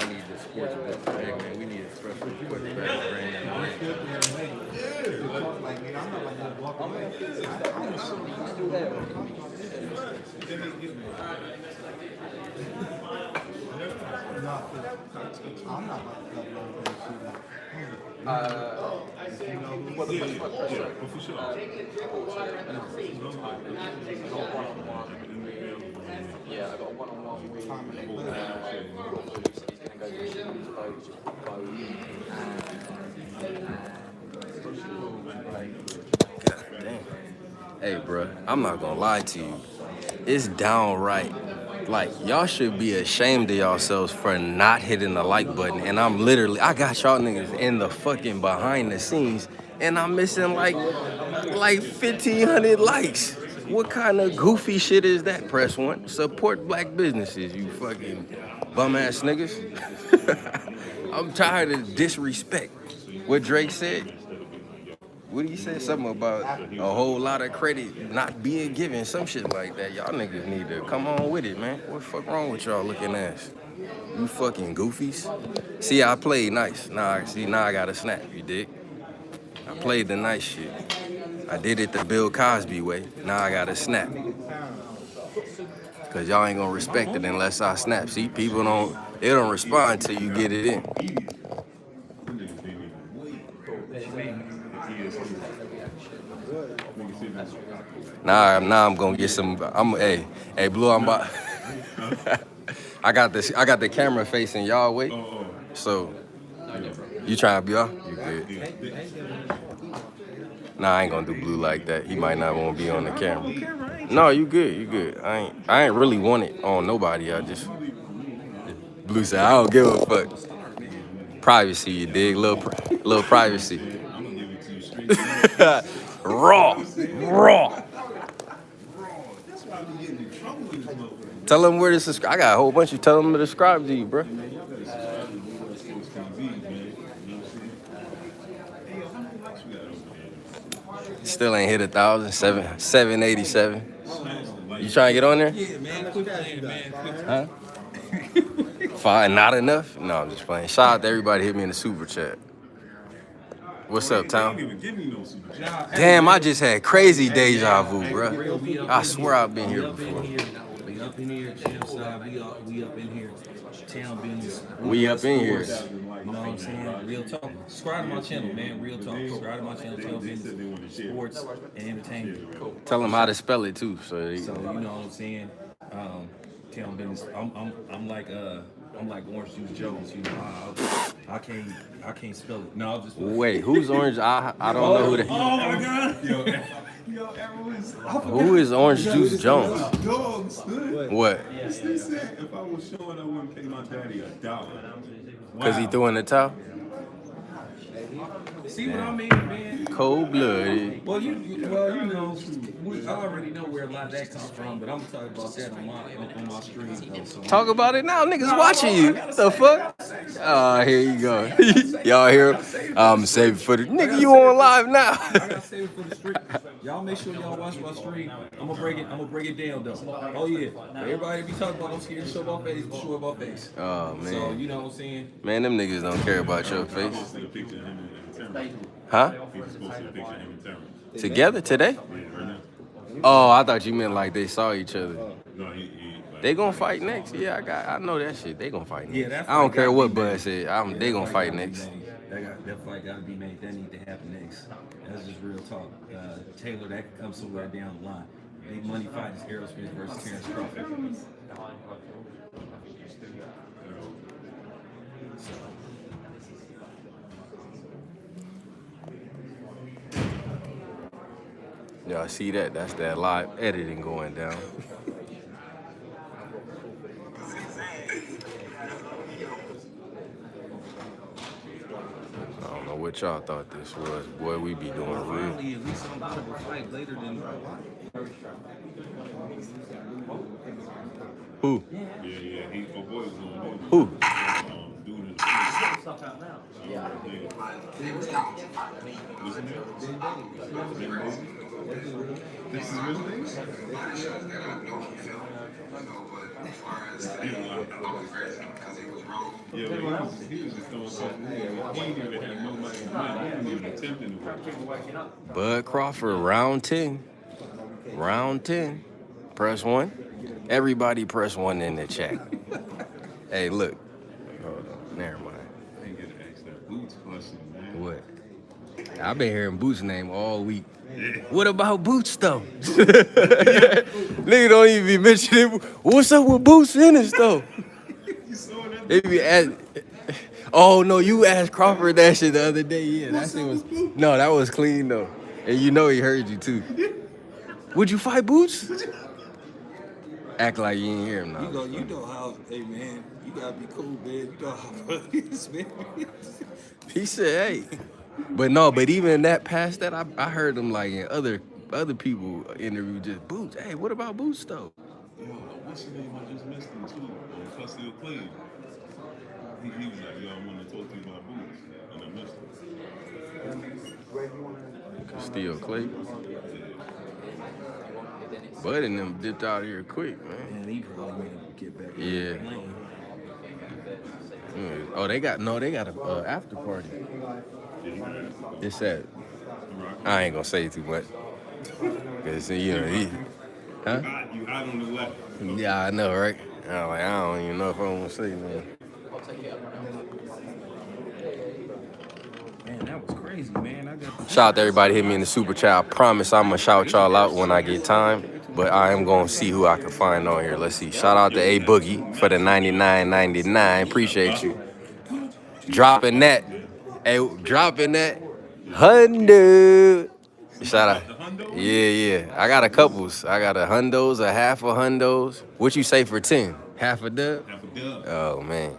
need the sportsbook. Hey, man, we need a special sportsbook brand Yeah, I got one-on-one with God damn. Hey, bro, I'm not gonna lie to you. It's downright. Like, y'all should be ashamed of yourselves for not hitting the like button. And I got y'all niggas in the fucking behind the scenes, and I'm missing like 1,500 likes. What kind of goofy shit is that, Press One? Support black businesses, you fucking bum-ass niggas. I'm tired of disrespect. What Drake said? What did he say? Something about a whole lot of credit not being given, some shit like that. Y'all niggas need to come on with it, man. What the fuck wrong with y'all looking ass? You fucking goofies. See, I played nice. Now I got a snap, you dig? I played the nice shit. I did it the Bill Cosby way. Now I got a snap. Cause y'all ain't gonna respect it unless I snap. See, people don't respond till you get it in. Now I'm gonna get some. Hey, Blue, I'm about. I got the camera facing y'all way. So you trying to be off? You good? Nah, I ain't gonna do Blue like that. He might not want to be on the camera. No, you good. I ain't really want it on nobody. I just Blue said I don't give a fuck. Privacy, you dig? Little privacy. Raw. Tell them where to subscribe. I got a whole bunch of tell them to subscribe to you, bro. Still ain't hit 1,000. 787. You trying to get on there? Yeah, man. Quit playing, man. Huh? Fine, not enough? No, I'm just playing. Shout out to everybody hit me in the super chat. What's up, Tom? Damn, I just had crazy deja vu, bro. I swear I've been here before. We up in here, CHAMPSIDE. We up in here. Town business. We up in here. You know what I'm saying? Real talk. Subscribe to my channel, man. Real talk. Subscribe to my channel. Town business, sports, and entertainment. Tell them how to spell it too. So you know what I'm saying? Town business. I'm like Orange Juice Jones. You know, I can't spell it. No, I'll just. Wait, who's Orange? I don't know who that. Oh my God. Who is Orange Juice Jones? Dog stood. What? He said if I was Shawn, I wouldn't pay my daddy $1. Because he threw in the towel? See what I mean, man? Cold blooded. Well, you know, I already know where a lot of that comes from, but I'm talking about that on my stream. Though, so. Talk about it now, niggas watching you. What the fuck? Here you go. Y'all hear him? I'm saving for the nigga. You on live now? I gotta save it for the stream. Y'all make sure y'all watch my stream. I'm gonna break it down though. Oh yeah, everybody be talking about I'm scared to show my face, but show my face. Oh man. So you know what I'm saying? Man, them niggas don't care about your face. Huh? Together today? Oh, I thought you meant like they saw each other. They gonna fight next? Yeah, I know that shit. They gonna fight next. Yeah, I don't care what Bud said. They gonna fight next. That fight gotta be made. That need to happen next. That's just real talk. Taylor, that could come somewhere down the line. Big money fight is Aerosmith versus Terrence Crawford. Y'all see that? That's that live editing going down. I don't know what y'all thought this was. Boy, we be doing real. Finally, at least I'm gonna fight later than Who? Who? Who? This is real things? Yeah, he was just throwing stuff. He didn't even have no money. He didn't even attempting to work. Bud Crawford, round 10. Round 10. Press 1. Everybody press 1 in the chat. Hey, look. Hold on. Never mind. I ain't get to ask that Boots question, man. What? I've been hearing Boots' name all week. Yeah. What about Boots, though? Nigga don't even be mentioning, what's up with Boots in this, though? They be asking, oh, no, you asked Crawford that shit the other day. Yeah, that shit was, no, that was clean, though. And you know he heard you, too. Would you fight Boots? Act like you ain't hear him now. You know how, hey, man, you gotta be cool, man. You know how it is, man. He said, hey. But even that past that, I heard him like in other people interview just Boots. Hey, what about Boots though? Yo, what's your name? I just missed him too. Fussy Clay. He was like, yo, I want to talk to you about Boots, and I missed him. Still Clay. Bud and them dipped out here quick, man. And he probably made him get back. Yeah. Oh, they got a after party. It's at. I ain't gonna say too much. Cause you know he. Huh? You hot on the left. Yeah, I know, right? I don't even know if I want to say man. Man, that was crazy, man. Shout out to everybody hit me in the super chat. I promise I'm gonna shout y'all out when I get time. But I am gonna see who I can find on here. Let's see. Shout out to A Boogie for the $99.99. Appreciate you. Dropping that. Hey, dropping that. 100. Shout out. Yeah. I got a couples. I got a hundos, a half a hundos. What you say for 10? Half a dub? Half a dub. Oh man.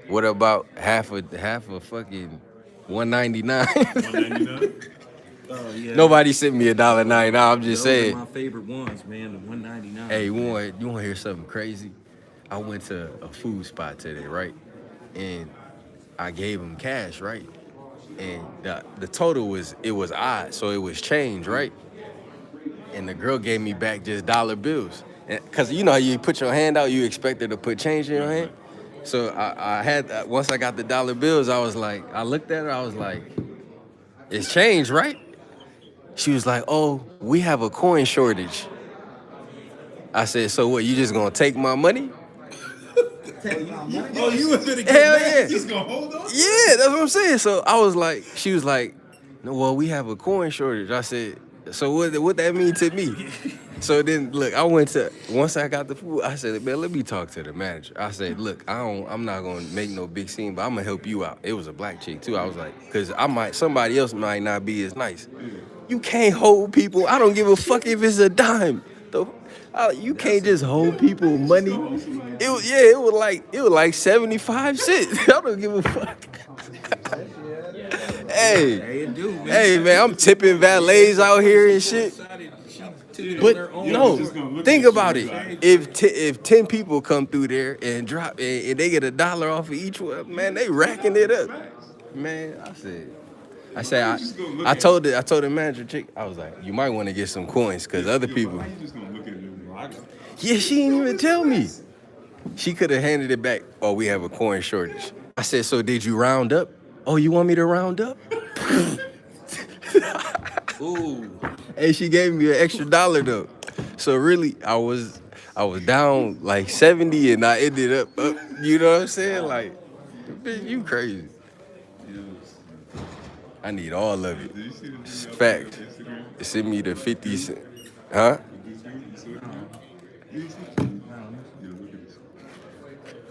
What about half a fucking 199? 199. Oh, yeah. Nobody sent me $1.99. I'm just Those saying. are my favorite ones, man. The 199. Hey, you want to hear something crazy? I went to a food spot today, right? And I gave him cash, right? And the total was odd, so it was change, right? And the girl gave me back just dollar bills. Cause you know how you put your hand out, you expect her to put change in your hand. So I had once I got the dollar bills, I looked at her, I was like, it's change, right? She was like, oh, we have a coin shortage. I said, so what, you just gonna take my money? Oh, you was gonna get Hell back? yeah. You just gonna hold on? Yeah, that's what I'm saying. So I was like, she was like, no, well, we have a coin shortage. I said, so what that mean to me? So then, look, once I got the food, I said, man, let me talk to the manager. I said, look, I'm not gonna make no big scene, but I'm gonna help you out. It was a black chick too. I was like, cause somebody else might not be as nice. You can't hold people. I don't give a fuck if it's a dime. You can't just hold people money. It was like 75 cents. I don't give a fuck. Hey, man, I'm tipping valets out here and shit. But no, think about it. If 10 people come through there and drop and they get $1 off of each one, man, they racking it up. Man, I told the manager chick, I was like, you might want to get some coins because other people. Yeah, she didn't even tell me. She could have handed it back. Oh, we have a coin shortage. I said, so did you round up? Oh, you want me to round up? Ooh. Hey, she gave me an extra $1 though. So really, I was down like 70 and I ended up, you know what I'm saying? Like, bitch, you crazy. I need all of it. It's fact. Send me the 50 cent. Huh?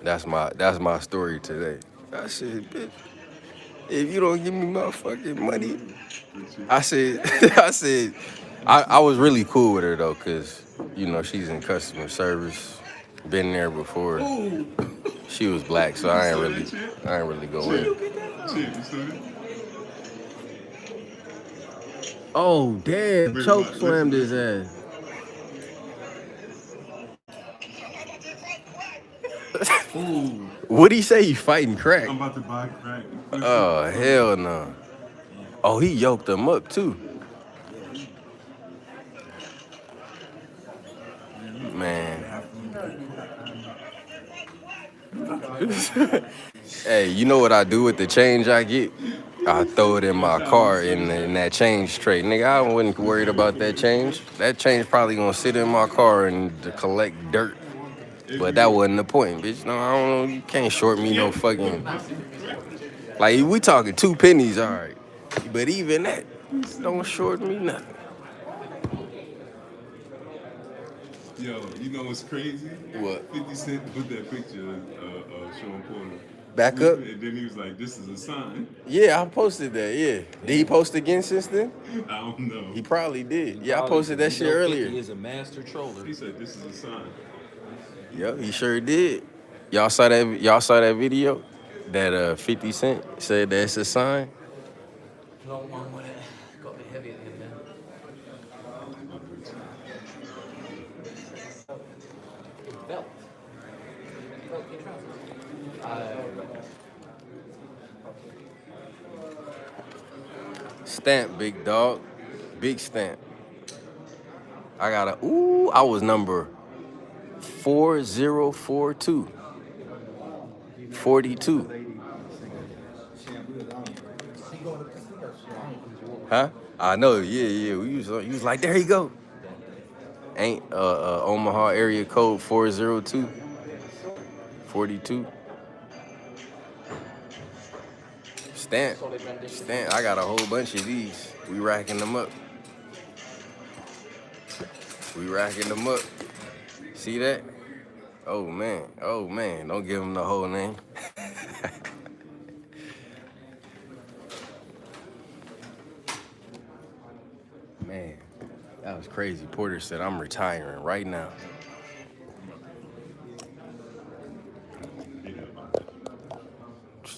That's my story today. I said, bitch, if you don't give me my fucking money, I was really cool with her though, cause you know she's in customer service, been there before. She was black, so I ain't really go in. Oh damn, choke slammed his ass. What'd he say? He fighting crack? I'm about to buy crack. Oh hell no. Oh, he yoked him up too. Man. Hey, you know what I do with the change I get? I throw it in my car in that change tray. Nigga, I wasn't worried about that change. That change probably gonna sit in my car and collect dirt. But that wasn't the point, bitch. No, I don't know. You can't short me no fucking. Like, we talking 2 pennies, all right. But even that, don't short me nothing. Yo, you know what's crazy? What? 50 Cent put that picture of Shawn Porter. Back up? And then he was like, this is a sign. Yeah, I posted that, yeah. Did he post again since then? I don't know. He probably did. Yeah, I posted that shit earlier. He is a master troller. He said, this is a sign. Yep, he sure did. Y'all saw that video? That 50 Cent said that's a sign? Got a bit heavy at the end, man. Belt. Stamp, big dog. Big stamp. I was number 4042. 42. Huh? I know, yeah. We was like, there you go. Ain't Omaha area code 402. 42. Stamp. I got a whole bunch of these. We racking them up. See that? Oh man. Don't give him the whole name. Man, that was crazy. Porter said, I'm retiring right now.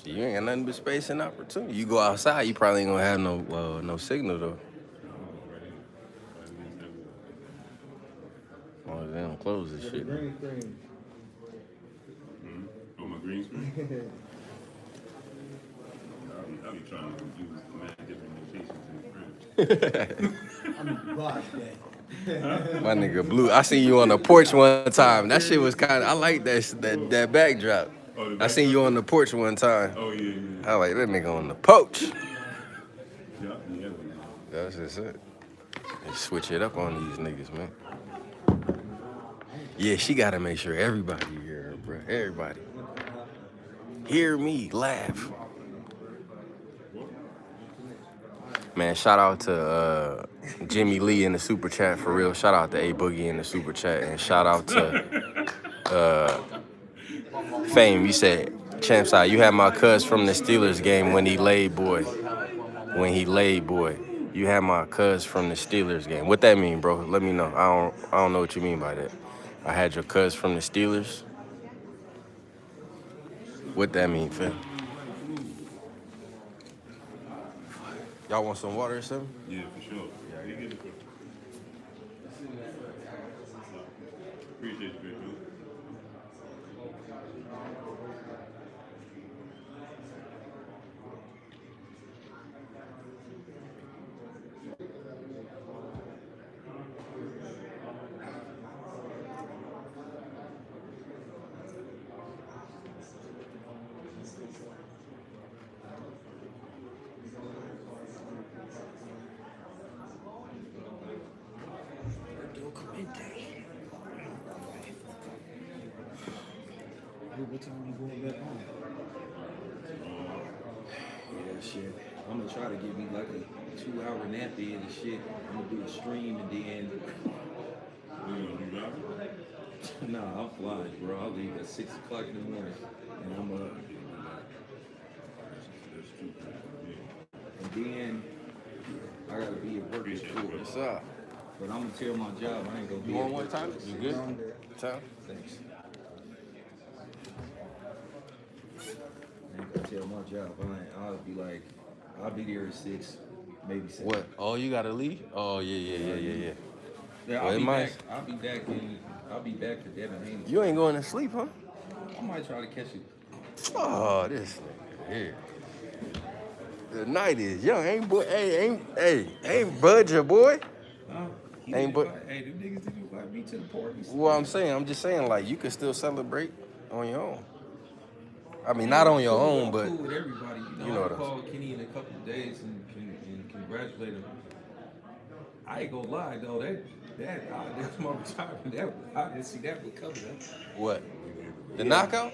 You ain't got nothing but space and opportunity. You go outside, you probably ain't gonna have no signal though. gonna close this shit. Green screen. On my green screen? I'll be trying to use mad different locations in the crib. I'm boss day. My nigga Blue, I seen you on the porch one time. That shit was kind of, I like that backdrop. I seen you on the porch one time. Oh, yeah. I like that nigga on the porch. Yeah. That's just it. And switch it up on these niggas, man. Yeah, she gotta make sure everybody hear her, bro. Everybody. Hear me, laugh. Man, shout out to Jimmy Lee in the super chat for real. Shout out to A Boogie in the super chat, and shout out to Fame. You said, CHAMPSIDE, you had my cuz from the Steelers game when he laid, boy. When he laid, boy. You had my cuz from the Steelers game. What that mean, bro? Let me know. I don't know what you mean by that. I had your cuz from the Steelers. What that mean, fam? Y'all want some water or something? Yeah, for sure. Yeah, you get it. Appreciate you, big dude. What time you going back home? Yeah, shit. I'm gonna try to get me like a 2-hour nap in and shit. I'm gonna do a stream and then. Nah, I'm flying, bro. I'll leave at 6 o'clock in the morning, and I'm and then I gotta be at work at 4. What's up? But I'm gonna tell my job I ain't gonna be. You want one time? You good? Time? Thanks. I ain't gonna tell my job. I'll be like, I'll be there at 6, maybe 7. What? Oh, you gotta leave? Oh, yeah. Yeah, Well, I'll be back for Devin Haney. You ain't going to sleep, huh? I might try to catch it. Oh, this nigga here. The night is young. Ain't budge your boy. Ain't but. Hey, them niggas didn't invite me to the party. Well, I'm just saying, like, you can still celebrate on your own. I mean, not on your own, but cool with everybody. You know I'll what call Kenny in a couple of days and congratulate him. I ain't gonna lie though, that's my retirement. I didn't see that one coming. What? The knockout?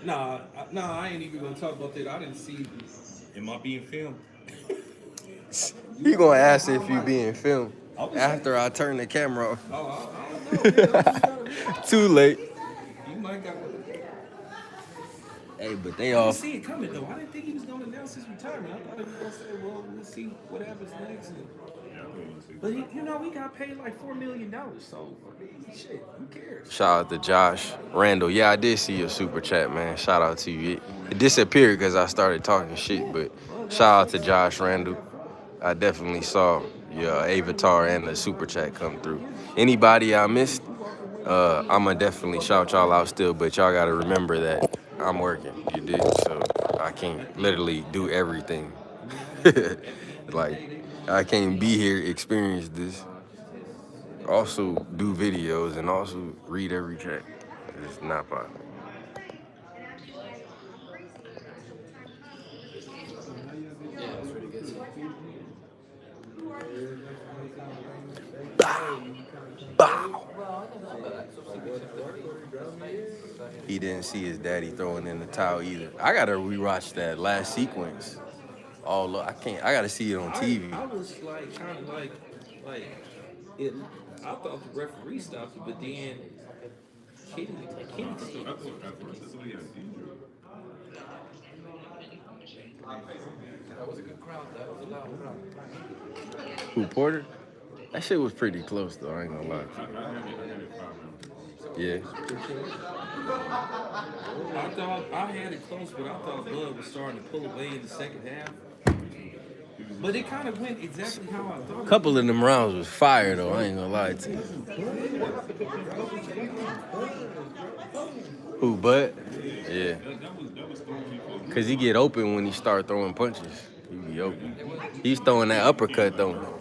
Nah, I ain't even gonna talk about that. I didn't see. Am I being filmed? He gonna ask if you being filmed after I turn the camera off. Oh, I don't know. Too late. You might got. Hey, but they I all. didn't see it coming though. I didn't think he was gonna announce his retirement. I thought he was gonna say, "Well, we'll see what happens next." But he got paid like $4 million. So shit, who cares? Shout out to Josh Randall. Yeah, I did see your super chat, man. Shout out to you. It disappeared because I started talking shit, but shout out to Josh Randall. I definitely saw your avatar and the super chat come through. Anybody I missed, I'ma definitely shout y'all out still, but y'all gotta remember that I'm working, you dig? So I can't literally do everything. Like, I can't be here, experience this, also do videos, and also read every chat. It's not possible. Yeah, it's really good. Bow. He didn't see his daddy throwing in the towel either. I gotta rewatch that last sequence. Oh look, I can't. I gotta see it on TV. I was like kind of like it. I thought the referee stopped it, but then Kenny stopped it. That was a good crowd. That was a loud crowd. Who, Porter? That shit was pretty close though. I ain't gonna lie. Yeah. I thought I had it close, but I thought Bud was starting to pull away in the second half. He was But it kind of went exactly how I thought. A couple of them rounds was fire though. I ain't gonna lie to you. Who, Bud? Yeah. Cause he get open when he start throwing punches. He be open. He's throwing that uppercut though.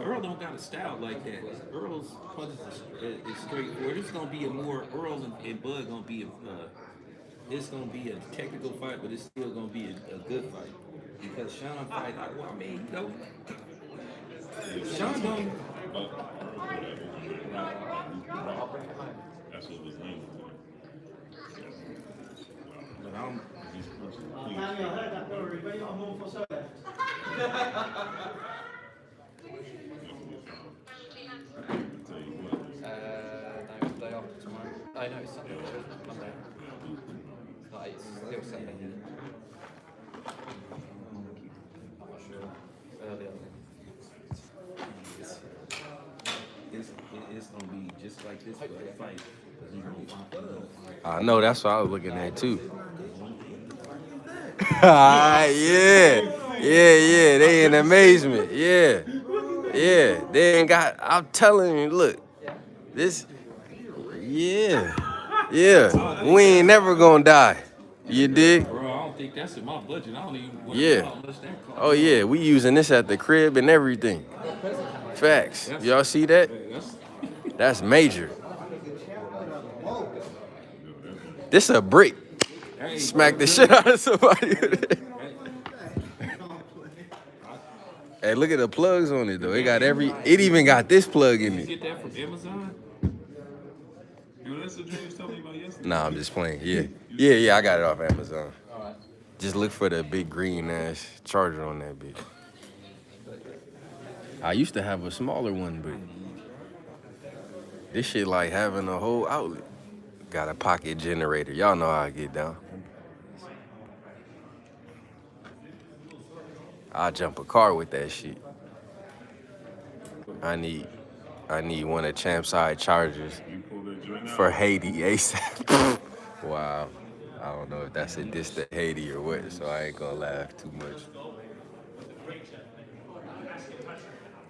Earl don't got a style like that. Earl's punches is straightforward. It's gonna be a more Earl and Bud gonna be it's gonna be a technical fight, but it's still gonna be a good fight because Shawn fight. Well, I mean, you know, Shawn don't. That's what was named. But I'm. No, day after tomorrow. Oh, no, it's Sunday. Monday. No, it's still Sunday. I'm not sure. Earlier. It's gonna be just like this fight. I know, that's what I was looking at too. Yeah, they in amazement. Yeah, they ain't got. I'm telling you, look, this. Yeah, we ain't never gonna die. You dig? Bro, I don't think that's in my budget. I don't even. Yeah. Oh yeah, we using this at the crib and everything. Facts. Y'all see that? That's major. This a brick. Smack the shit out of somebody. Hey, look at the plugs on it though. It got it even got this plug in You it. get that from Amazon? That's what you was telling me about yesterday. Nah, I'm just playing. Yeah, I got it off Amazon. Just look for the big green ass charger on that bitch. I used to have a smaller one, but this shit like having a whole outlet. Got a pocket generator. Y'all know how I get down. I'll jump a car with that shit. I need one of CHAMPSIDE chargers for Haiti ASAP. Wow. I don't know if that's a diss to Haiti or what, so I ain't gonna laugh too much.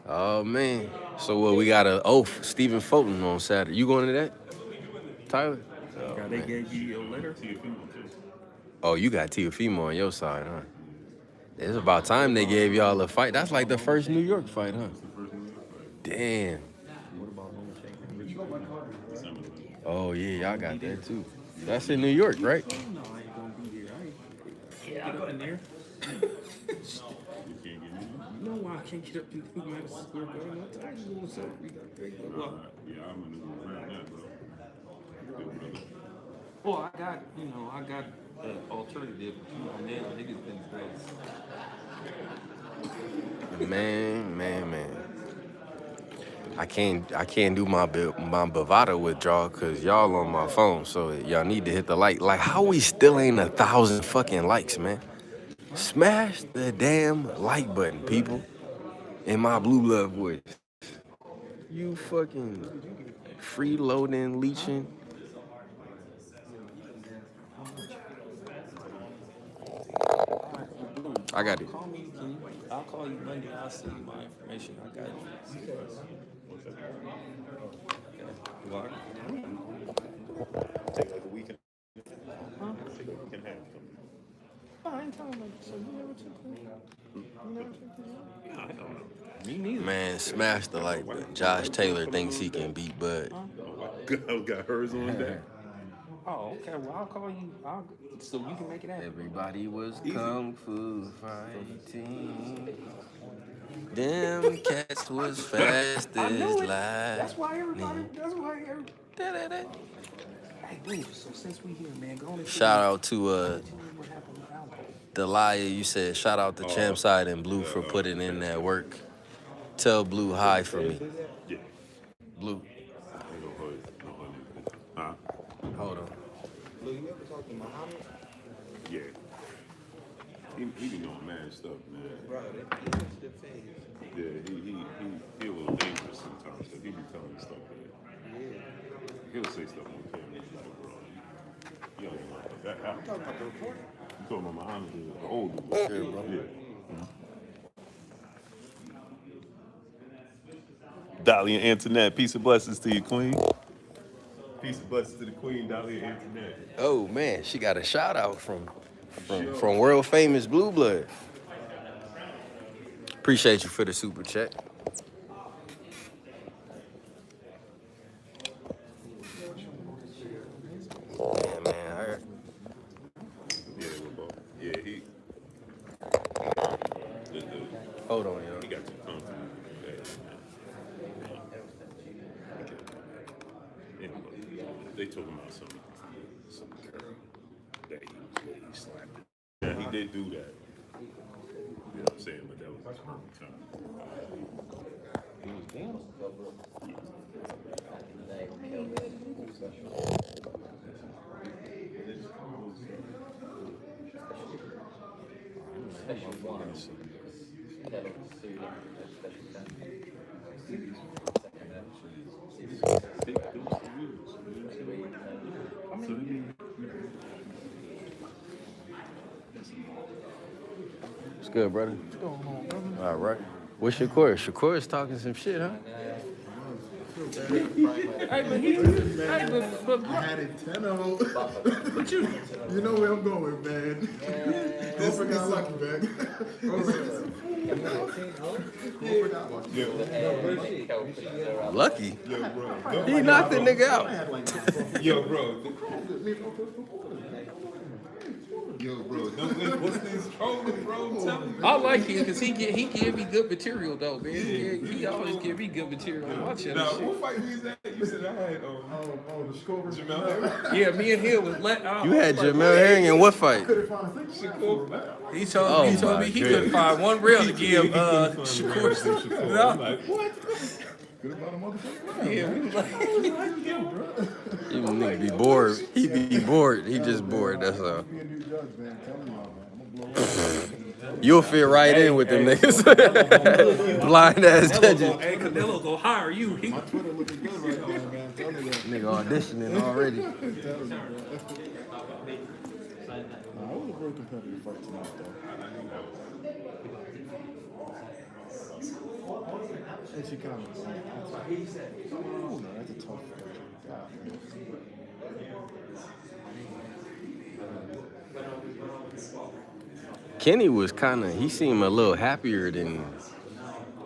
Oh man. So what, we got a Stephen Fulton on Saturday. You going to that, Tyler? Oh, They gave you your letter? Oh, you got Teofimo on your side, huh? It's about time they gave y'all a fight. That's like the first New York fight, huh? Damn. Oh yeah, y'all got that too. That's in New York, right? No, I ain't gonna be there. Get up in there. You know why I can't get up in Madison Square Garden? I'm tired of doing something. Yeah, I'm gonna move around that, bro. Well, I got alternative. You know, now niggas been best. Man. I can't do my Bovada withdrawal because y'all on my phone, so y'all need to hit the like. Like, how we still ain't 1,000 fucking likes, man? Smash the damn like button, people. In my blue love voice. You fucking freeloading, leeching. I got it. Call me. I'll call you Monday. I'll send you my information. I got it. Take like a weekend. Huh? Take a weekend half. I ain't talking about so you never took Yeah, I don't know. Me neither. Man, smash the like button. Josh Taylor thinks he can beat Bud. Got hers on that. Oh, okay. Well, I'll call you. So you can make it happen. Everybody was kung fu fighting. Them cats was fast as lightning. That's why everybody. Hey, dude. So since we here, man, go on. Shout out to the liar. You said shout out to CHAMPSIDE and Blue for putting in that work. Tell Blue hi for me. Blue. Huh? Hold on. Blue, you ever talk to Muhammad? Yeah. He be doing mad stuff, man. Bro, Yeah, he a little dangerous sometimes. So he be telling me stuff that he'll say stuff on camera. Like, bro, you don't even know that happened. talking about the reporter? talking about Muhammad, the older one. Yeah. Dolly and Antoinette, peace and blessings to you, Queen. Peace and blessings to the Queen, Dolly and Antoinette. Oh man, she got a shout out from world famous Blue Blood. Appreciate you for the super chat. Yeah, man. I heard. Yeah, he. Hold on, yo. He got too comfortable. They talking about some girl that he slapped. Yeah, he did do that. You know what I'm saying? But that was his time. He was down. What's good, brother? What's going on, brother? All right. What's Shakur? Shakur is talking some shit, huh? I had it 10-0. But you know where I'm going, man. Don't forget lucky, man. Lucky? Yo, bro. He knocked the nigga out. Yo, bro. Yo, bro. What's this trolling, bro? Tell me, man. I like him because he give me good material though, man. He always give me good material. On my channel. Now, what fight we was at? You said I had the Crawford. Jamel Herring? Yeah, me and him was let out. You had Jamel Herring in what fight? He told me he couldn't find one rail to give Shakur. And I was like, what? Yeah, we was like, You nigga be bored. He be bored. He just bored. That's all. You'll fit right in with them niggas. Blind ass judges. Hey, Canelo go hire you. My Twitter looking good right now, man. Tell me that. Nigga auditioning already. It was a very competitive fight tonight, though. And she kind of. Ooh, no, that's a tough fight. God, Kenny was kind of, he seemed a little happier than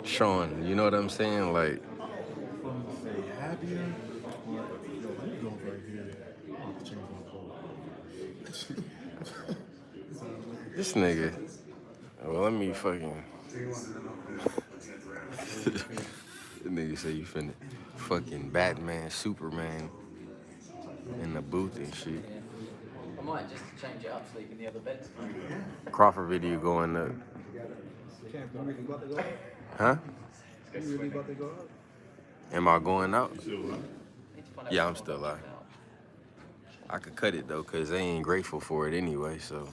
Shawn. You know what I'm saying? Like, say happier. Yo, you go right here. Change my clothes. this nigga. Well, let me fucking. The nigga say you finna fucking Batman, Superman in the booth and shit. I might just change it up, sleep in the other bed. Crawford video going up. Huh? You really about to go up? Am I going out? Yeah, I'm still out. I could cut it though, cause they ain't grateful for it anyway. So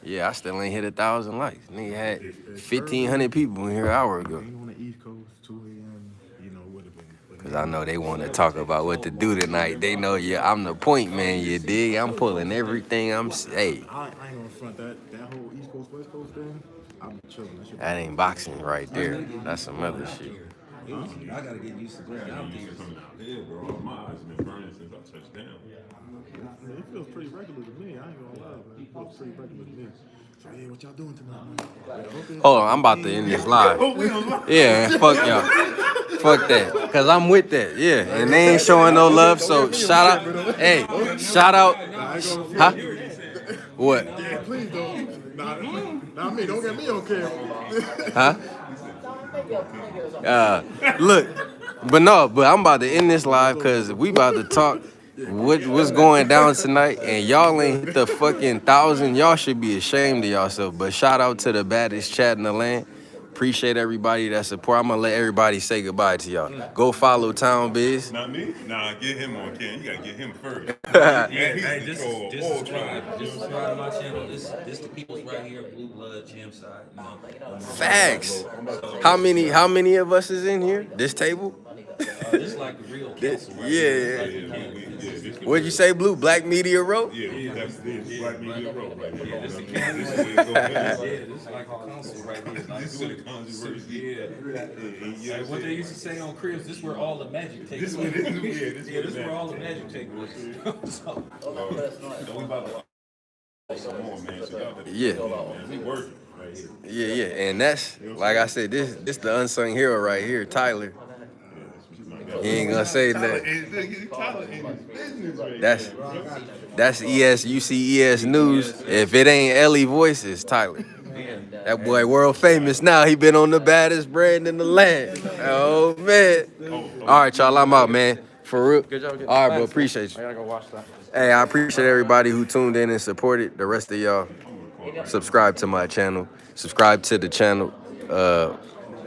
yeah, I still ain't hit 1,000 likes. Nigga had 1,500 people in here an hour ago. On the East Coast, 2 a.m. You know would have been. Cause I know they want to talk about what to do tonight. They know, yeah, I'm the point man. You dig? I'm pulling everything. Hey. I ain't gonna front that whole East Coast West Coast thing. I'm chilling. That ain't boxing right there. That's some other shit. I gotta get used to going out there. Yeah, bro. My eyes have been burning since I touched down. It feels pretty regular to me. I ain't gonna lie, man. It feels pretty regular to me. So, hey, what y'all doing tonight, man? Hold on, I'm about to end this live. Yeah, man, fuck y'all. Fuck that. Cause I'm with that. Yeah, and they ain't showing no love. So shout out. Hey, shout out. Huh? What? Yeah, please don't. Not me. Don't get me on camera. Huh? Look, but I'm about to end this live because we about to talk what's going down tonight, and y'all ain't hit the fucking 1,000. Y'all should be ashamed of yourself. But shout out to the baddest chat in the land. Appreciate everybody that support. I'm gonna let everybody say goodbye to y'all. Go follow Town Biz. Not me? Nah, get him on cam. You gotta get him first. Hey, just subscribe. Just subscribe to my channel. This the people's right here, Blue Blood, CHAMPSIDE. You know. Facts. How many of us is in here? This table? It's like like the real This, council right yeah. here. What'd you say, Blue? Black Media Row? Yeah, that's this Black Media Row right here. Yeah, this is the Yeah, council. this is where it's gonna be. Yeah, this is like the council right here. Like, This is where the controversy. Yeah. Like what they used to say on Cribs, this is where all the magic takes This place. where- this This is where all the magic takes place. So, we about to some more, man. So y'all better Yeah. man. We working right here. Yeah, and that's, like I said, this the unsung hero right here, Tyler. He ain't gonna say that. That's UCES News. If it ain't Ellie Voice, it's Tyler. That boy world famous now. He been on the baddest brand in the land. Oh, man. All right, y'all, I'm out, man. For real. Good job. All right, bro, appreciate you. I gotta go watch that. Hey, I appreciate everybody who tuned in and supported. The rest of y'all, subscribe to my channel. Subscribe to the channel.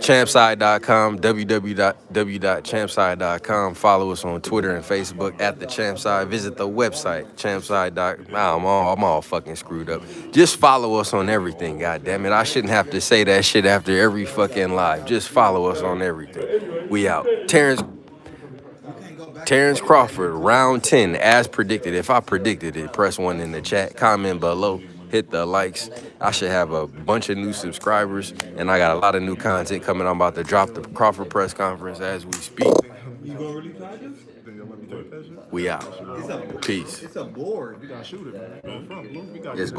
CHAMPSIDE.com, www.champside.com. Follow us on Twitter and Facebook at the CHAMPSIDE. Visit the website, champside.com. I'm all fucking screwed up. Just follow us on everything, goddammit. I shouldn't have to say that shit after every fucking live. Just follow us on everything. We out. Terrence Crawford, round 10, as predicted. If I predicted it, press 1 in the chat. Comment below. Hit the likes. I should have a bunch of new subscribers, and I got a lot of new content coming. I'm about to drop the Crawford press conference as we speak. You gonna really practice? We out. Peace. It's a board. You gotta shoot it, man. It's